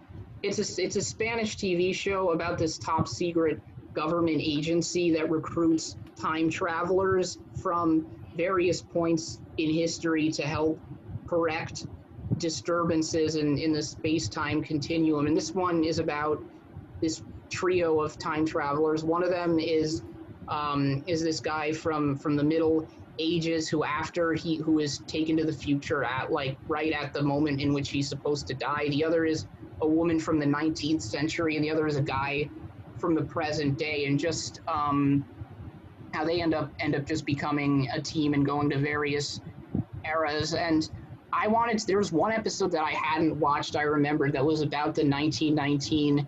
it's a Spanish TV show about this top secret government agency that recruits time travelers from various points in history to help correct disturbances in the space-time continuum. And this one is about this trio of time travelers. One of them is this guy from the Middle Ages who is taken to the future at like right at the moment in which he's supposed to die. The other is a woman from the 19th century, and the other is a guy from the present day, and just how they end up just becoming a team and going to various eras. And there was one episode that I hadn't watched. I remembered that was about the 1919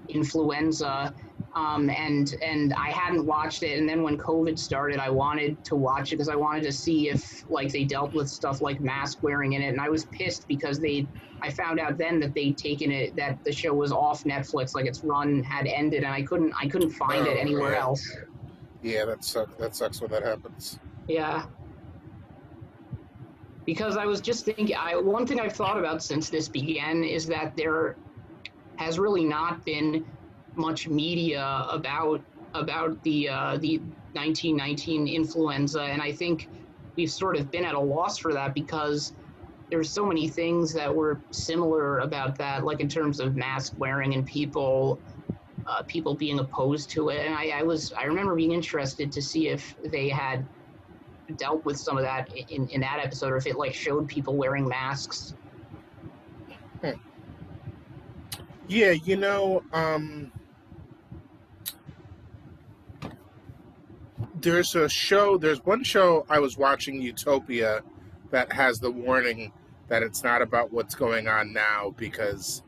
influenza, and I hadn't watched it. And then when COVID started, I wanted to watch it because I wanted to see if like they dealt with stuff like mask wearing in it. And I was pissed because I found out then that they'd taken it, that the show was off Netflix, like its run had ended, and I couldn't find it Oh anywhere man. else. Yeah, that sucks. That sucks when that happens. Yeah, because I was just thinking, one thing I've thought about since this began is that there has really not been much media about the 1919 influenza, and I think we've sort of been at a loss for that because there's so many things that were similar about that, like in terms of mask wearing and people being opposed to it. And I remember being interested to see if they had dealt with some of that in that episode, or if it like showed people wearing masks. Hmm. Yeah, there's one show I was watching, Utopia, that has the warning that it's not about what's going on now because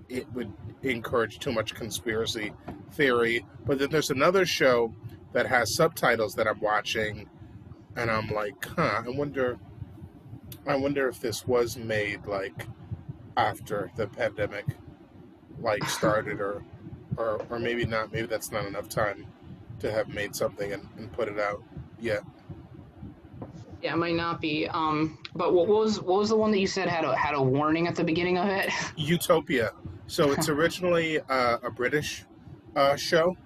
it would encourage too much conspiracy theory. But then there's another show that has subtitles that I'm watching, and I'm like, I wonder if this was made like after the pandemic like started, or maybe not. Maybe that's not enough time to have made something and put it out yet. Yeah, it might not be. But what was the one that you said had a warning at the beginning of it? Utopia. So it's originally a British show,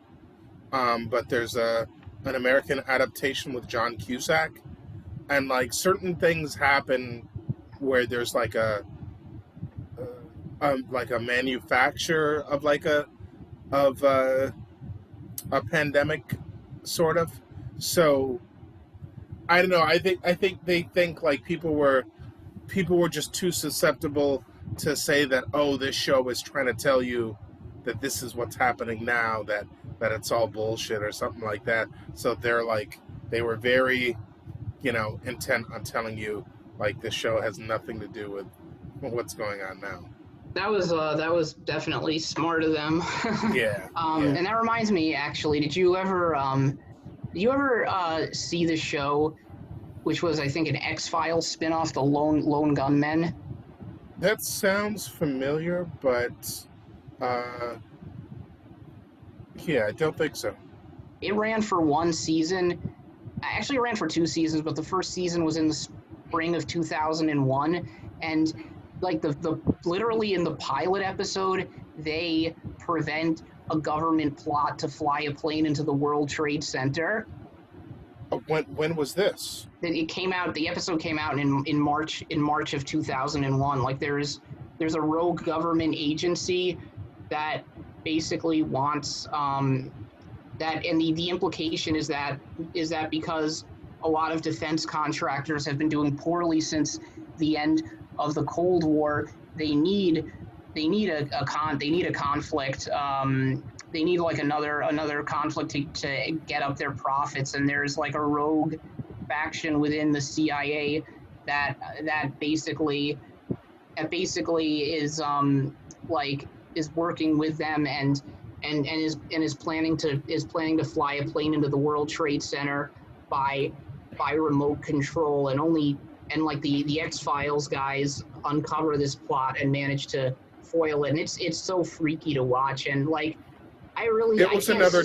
but there's an American adaptation with John Cusack, and like certain things happen where there's like a manufacture of of a pandemic, sort of. So I don't know. I think they think like people were just too susceptible to say that, oh, this show is trying to tell you that this is what's happening now, that it's all bullshit or something like that. So they were very intent on telling you like this show has nothing to do with what's going on now. That was definitely smart of them. Yeah, yeah. And that reminds me, actually, did you ever see the show, which was I think an X-Files spinoff, the Lone Gunmen? That sounds familiar, but uh, yeah, I don't think so. It ran for one season. Actually, it ran for two seasons, but the first season was in the spring of 2001, and like the literally in the pilot episode, they prevent a government plot to fly a plane into the World Trade Center. When was this? It came out. The episode came out in March of 2001. Like there's a rogue government agency that basically wants that, and the implication is that because a lot of defense contractors have been doing poorly since the end of the Cold War, they need a conflict. They need like another conflict to get up their profits, and there's like a rogue faction within the CIA that basically is like is working with them and is planning to fly a plane into the World Trade Center by remote control, and like the X-Files guys uncover this plot and manage to foil it, and it's so freaky to watch. And like It was another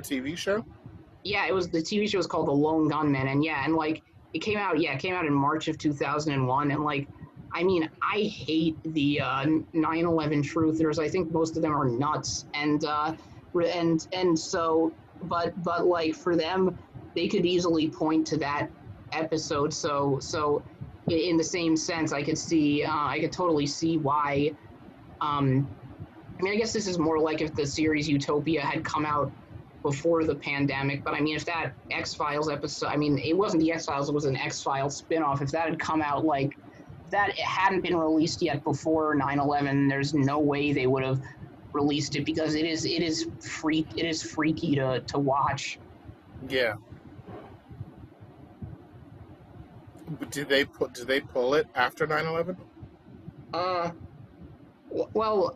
TV show. Yeah, it was. The TV show was called The Lone Gunman, and like it came out in March of 2001, and like I mean, I hate the 9/11 truthers. I think most of them are nuts, and so, but like for them, they could easily point to that episode. So in the same sense, I could totally see why. I mean, I guess this is more like if the series Utopia had come out before the pandemic, but I mean, if that X-Files episode, I mean, it wasn't the X-Files, it was an X-Files spinoff. If that had come out like that, it hadn't been released yet before 9/11, there's no way they would have released it, because it is freaky to watch. Yeah. Did they pull it after 9/11? Well,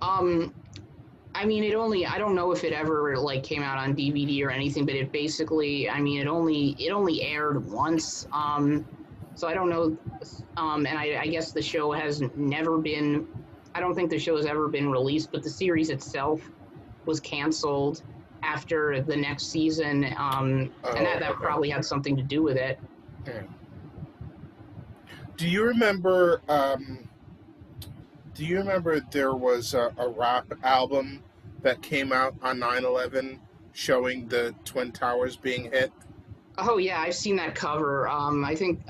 I mean, I don't know if it ever like came out on DVD or anything, but it basically, I mean, it only aired once. So I don't know, and I guess the show has never been, I don't think the show has ever been released, but the series itself was canceled after the next season, and that probably had something to do with it. Yeah. Do you remember there was a rap album that came out on 9/11 showing the Twin Towers being hit? Oh yeah, I've seen that cover. I think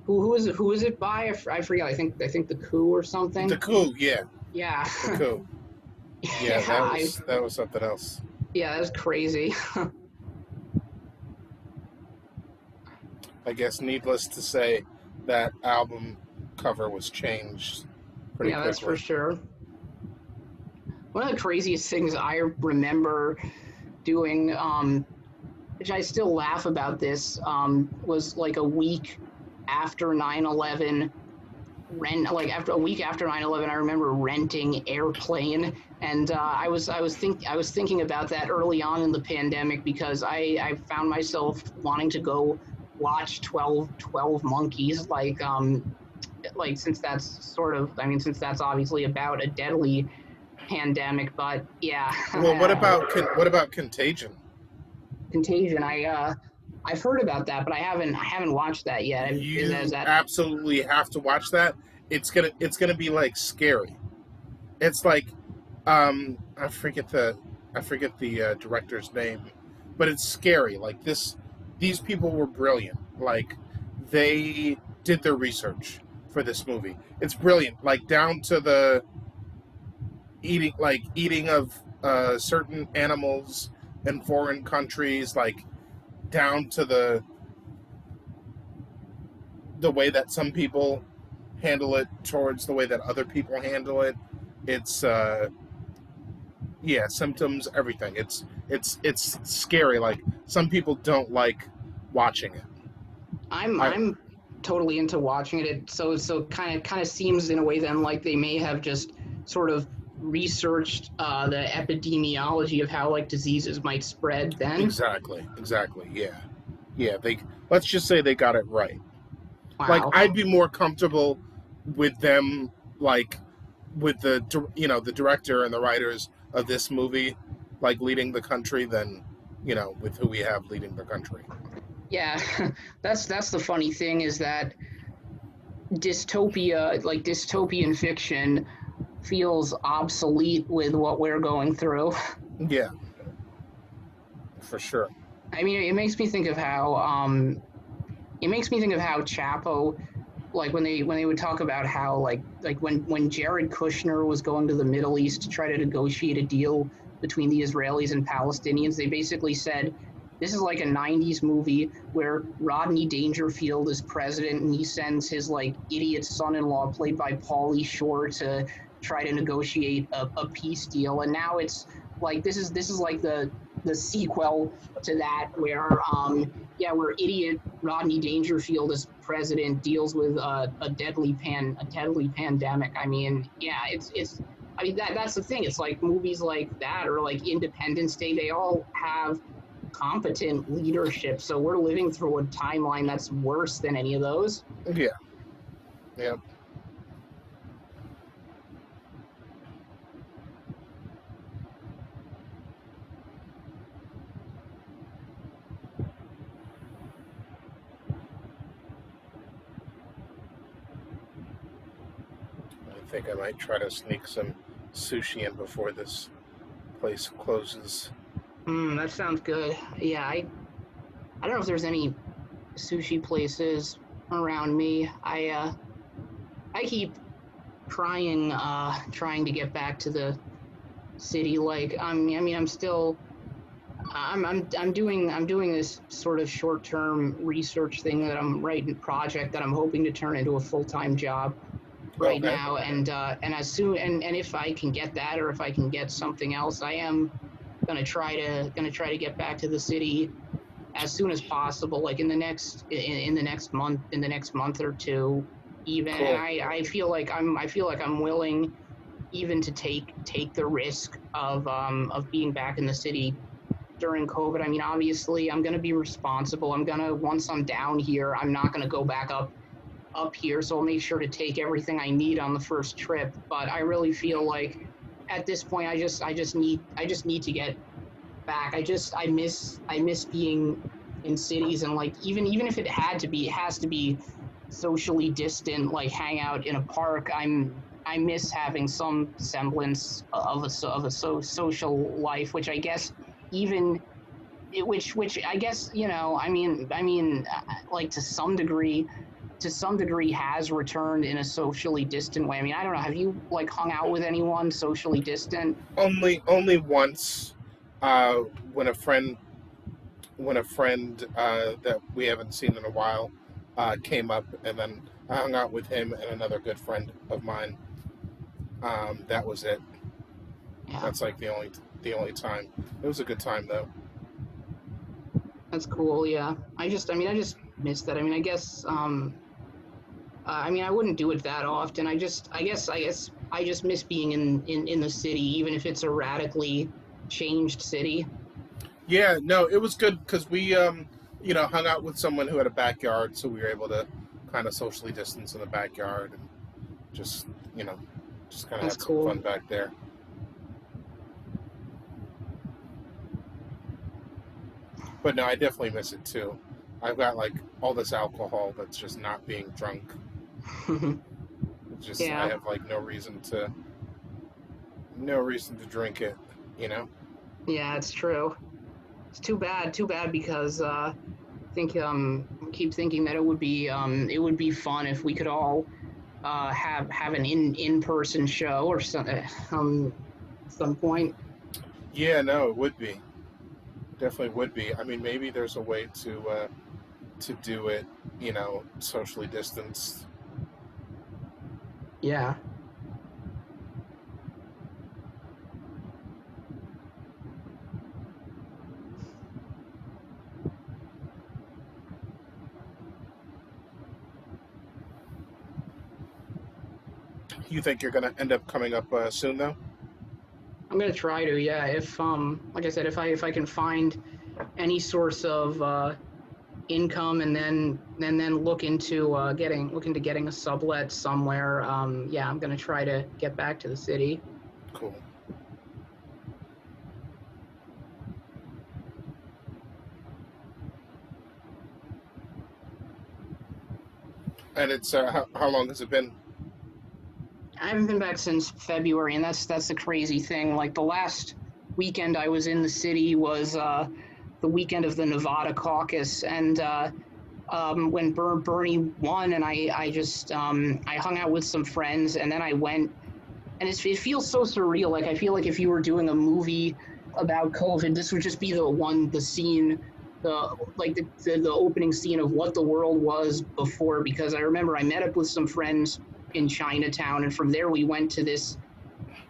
who is it by? I forget. I think the Coup or something. The Coup, yeah. Yeah. The Coup. Yeah, that was something else. Yeah, that was crazy. I guess needless to say, that album cover was changed pretty quickly. That's for sure. One of the craziest things I remember doing, which I still laugh about this, was like a week after 9/11. After a week after 9/11, I remember renting Airplane, and I was thinking about that early on in the pandemic, because I found myself wanting to go watch 12 Monkeys, like since that's since that's obviously about a deadly pandemic, but yeah. Well, what about Contagion? Contagion, I've heard about that, but I haven't watched that yet. You absolutely have to watch that. It's gonna be like scary. It's like I forget the director's name, but it's scary. Like these people were brilliant. Like they did their research for this movie. It's brilliant. Like down to the eating of certain animals in foreign countries, like down to the way that some people handle it towards the way that other people handle it. It's symptoms, everything. It's scary. Like some people don't like watching it. I'm totally into watching it. So kind of seems in a way then like they may have just sort of researched the epidemiology of how like diseases might spread then. Exactly. Yeah. Let's just say they got it right. Wow. Like I'd be more comfortable with them, like with the director and the writers of this movie, like leading the country, than with who we have leading the country. Yeah, that's the funny thing, is that dystopia, like dystopian fiction, feels obsolete with what we're going through. Yeah, for sure. I mean, it makes me think of how Chapo, like when they would talk about how when Jared Kushner was going to the Middle East to try to negotiate a deal between the Israelis and Palestinians, they basically said this is like a 90s movie where Rodney Dangerfield is president and he sends his like idiot son-in-law played by Pauly Shore to try to negotiate a peace deal. And now it's like this is like the sequel to that where where idiot Rodney Dangerfield as president deals with a deadly pandemic. I mean, yeah, it's I mean that's the thing. It's like movies like that or like Independence Day. They all have competent leadership. So we're living through a timeline that's worse than any of those. Yeah, yeah. I think I might try to sneak some sushi in before this place closes. That sounds good. Yeah, I don't know if there's any sushi places around me. I keep trying to get back to the city. Like I mean, I'm doing this sort of short term research thing that I'm writing project that I'm hoping to turn into a full time job right Okay, now. And as soon and if I can get that or if I can get something else, I am gonna try to get back to the city as soon as possible, like in the next month, or two, even. And cool. I feel like I'm willing even to take the risk of being back in the city during COVID. I mean, obviously, I'm going to be responsible. Once I'm down here, I'm not going to go back up here. So I'll make sure to take everything I need on the first trip. But I really feel like at this point, I just need to get back. I miss being in cities and like even if it has to be socially distant, like hang out in a park. I miss having some semblance of a social life, which I guess even which I guess like to some degree has returned in a socially distant way. I mean, I don't know. Have you like hung out with anyone socially distant? Only once, uh, when a friend that we haven't seen in a while came up, and then I hung out with him and another good friend of mine. That was it. Yeah, That's like the only time. It was a good time though. that's cool. Yeah, I just miss that. I mean, I guess I mean, I wouldn't do it that often. I just miss being in the city, even if it's a radically changed city. Yeah, no, it was good because we hung out with someone who had a backyard, so we were able to kind of socially distance in the backyard and just you know just kind of That's had some cool. fun back there. But no, I definitely miss it too. I've got like all this alcohol that's just not being drunk. It's just I Yeah, have like no reason to drink it. You know? yeah, it's true. It's too bad because think keep thinking that it would be fun if we could all have an in person show or some point. Yeah, no, it would be definitely would be. I mean, maybe there's a way to do it. Socially distanced. Yeah, You think you're gonna end up coming up soon though? I'm gonna try to. Yeah, if like I said, if I can find any source of income and then look into getting a sublet somewhere. Yeah, I'm gonna try to get back to the city. Cool. And it's how long has it been? I haven't been back since February, and that's the crazy thing. Like the last weekend I was in the city was the weekend of the Nevada caucus, and when Bernie won, and I just I hung out with some friends, and then I went, and it feels so surreal. Like I feel like if you were doing a movie about COVID, this would just be the scene, the opening scene of what the world was before. Because I remember I met up with some friends in Chinatown, and from there we went to this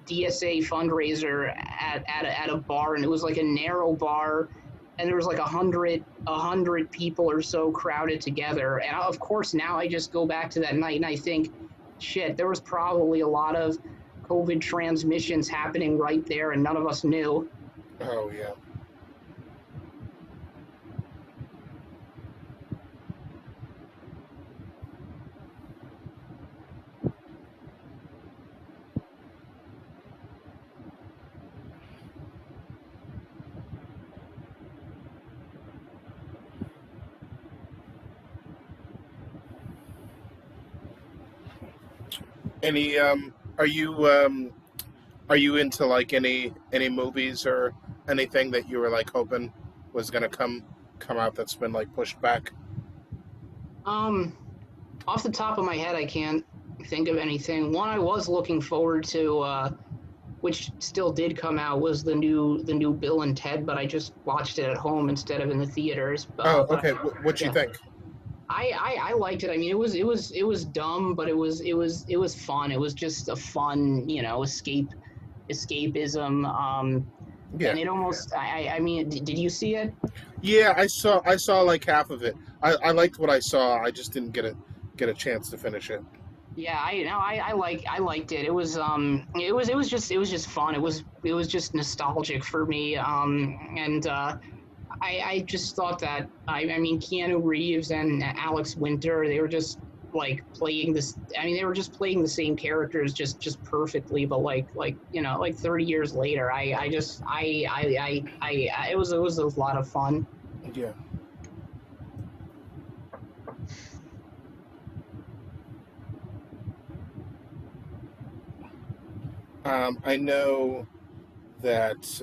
DSA fundraiser at a bar, and it was like a narrow bar, and there was like a hundred people or so crowded together. And of course, now I just go back to that night and I think, shit, there was probably a lot of COVID transmissions happening right there, and none of us knew. Oh yeah. Any are you into like any movies or anything that you were like hoping was gonna come out that's been like pushed back? Um, Off the top of my head, I can't think of anything. One I was looking forward to, which still did come out, was the new Bill and Ted, but I just watched it at home instead of in the theaters. Oh, But okay. What you yeah, think? I liked it. I mean, it was dumb, but it was fun. It was just a fun, escapism. Yeah, And it almost I mean, did you see it? yeah. I saw like half of it. I liked what I saw. I just didn't get a chance to finish it. Yeah, I liked it. It was just fun. It was just nostalgic for me. And I just thought that I mean Keanu Reeves and Alex Winter, they were just like playing this. I mean, they were just playing the same characters just perfectly. But like 30 years later, I just it was a lot of fun. Yeah. I know that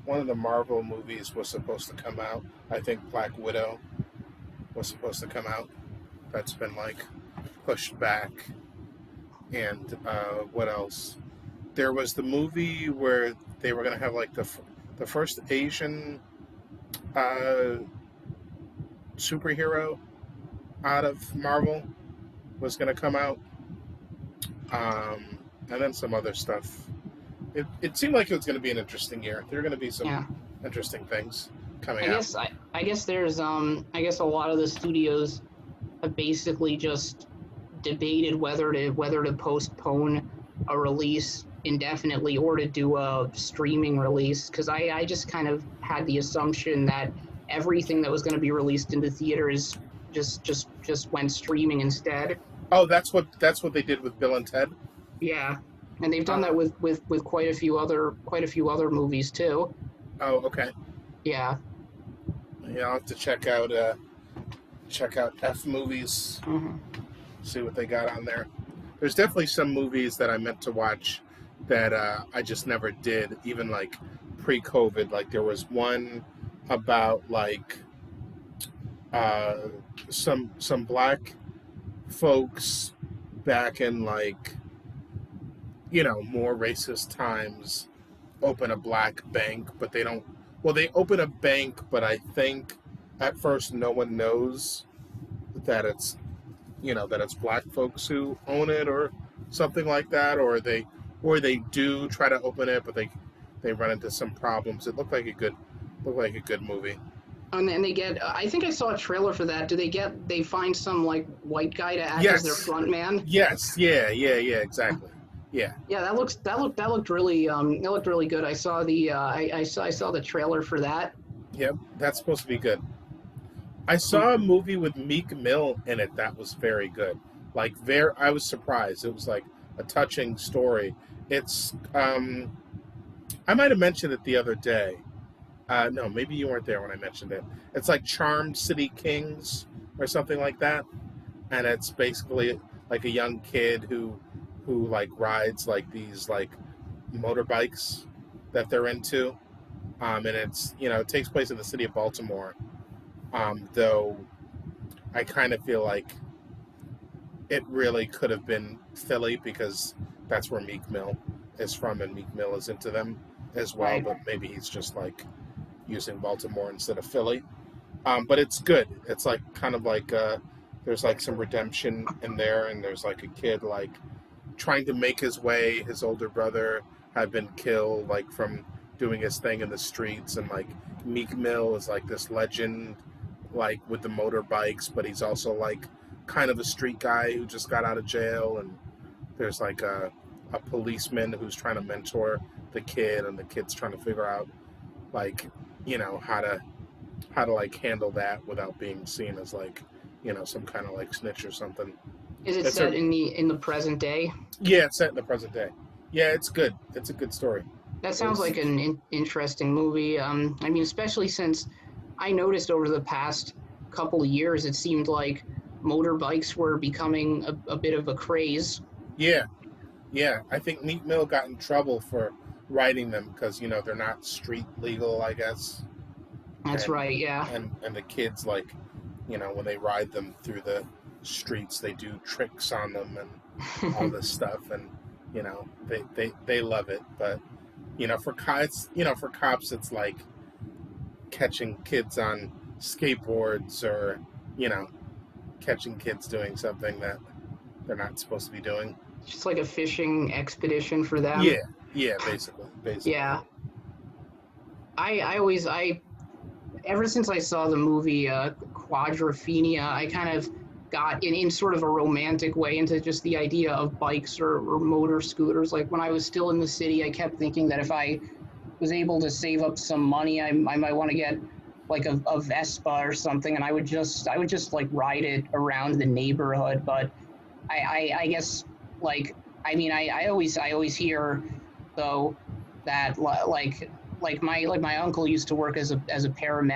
one of the Marvel movies was supposed to come out. I think Black Widow was supposed to come out. That's been like pushed back. And what else? There was the movie where they were gonna have like the first Asian uh, superhero out of Marvel was gonna come out, and then some other stuff. It seemed like it was going to be an interesting year. There are going to be some Yeah. interesting things coming I out. guess I guess there's I guess a lot of the studios have basically just debated whether to postpone a release indefinitely or to do a streaming release, because I just kind of had the assumption that everything that was going to be released into theaters just went streaming instead. Oh, that's what they did with Bill and Ted. Yeah, and they've done Uh, that with quite a few other movies too. oh, okay. Yeah. Yeah, I'll have to check out F movies, Hmm. see what they got on there. There's definitely some movies that I meant to watch that I just never did, even like pre-COVID. Like there was one about like uh, some black folks back in like more racist times open a black bank, but they don't. Well, they open a bank, but I think at first no one knows that it's black folks who own it or something like that, or they do try to open it, but they run into some problems. It looked like a good movie. And they get, I think I saw a trailer for that. They find some like white guy to act as their Yes, front man? yes, yeah, exactly. Yeah, Yeah, that looked really good. I saw I saw the trailer for that. yep, that's supposed to be good. I saw a movie with Meek Mill in it that was very good. Like, I was surprised. It was like a touching story. It's I might have mentioned it the other day. No, maybe you weren't there when I mentioned it. It's like Charmed City Kings or something like that. and it's basically like a young kid who like rides like these like motorbikes that they're into, and it's it takes place in the city of Baltimore. Though I kind of feel like it really could have been Philly because that's where Meek Mill is from, and Meek Mill is into them as well. Right. But maybe he's just like using Baltimore instead of Philly. But it's good. It's like kind of like there's like some redemption in there, and there's like a kid like trying to make his way. His older brother had been killed like from doing his thing in the streets, and like Meek Mill is like this legend like with the motorbikes, but he's also like kind of a street guy who just got out of jail, and there's like a policeman who's trying to mentor the kid, and the kid's trying to figure out like how to like handle that without being seen as like some kind of like snitch or something. Is it It's set a in the present day? Yeah, it's set in the present day. Yeah, it's good. It's a good story. That It sounds was like an interesting movie. I mean, especially since I noticed over the past couple of years, it seemed like motorbikes were becoming a bit of a craze. Yeah, yeah. I think Meat Mill got in trouble for riding them because they're not street legal, I guess, That's and right. Yeah. and the kids like when they ride them through the streets, they do tricks on them and all this stuff, and they love it. But for cops, it's like catching kids on skateboards, or catching kids doing something that they're not supposed to be doing. Just like a fishing expedition for them. Yeah, yeah, basically. Yeah. I always ever since I saw the movie Quadrophenia, I kind of got in sort of a romantic way into just the idea of bikes or motor scooters. Like when I was still in the city, I kept thinking that if I was able to save up some money, I might want to get like a Vespa or something, and I would just like ride it around the neighborhood. But I guess like I mean I always hear though that like my uncle used to work as a paramedic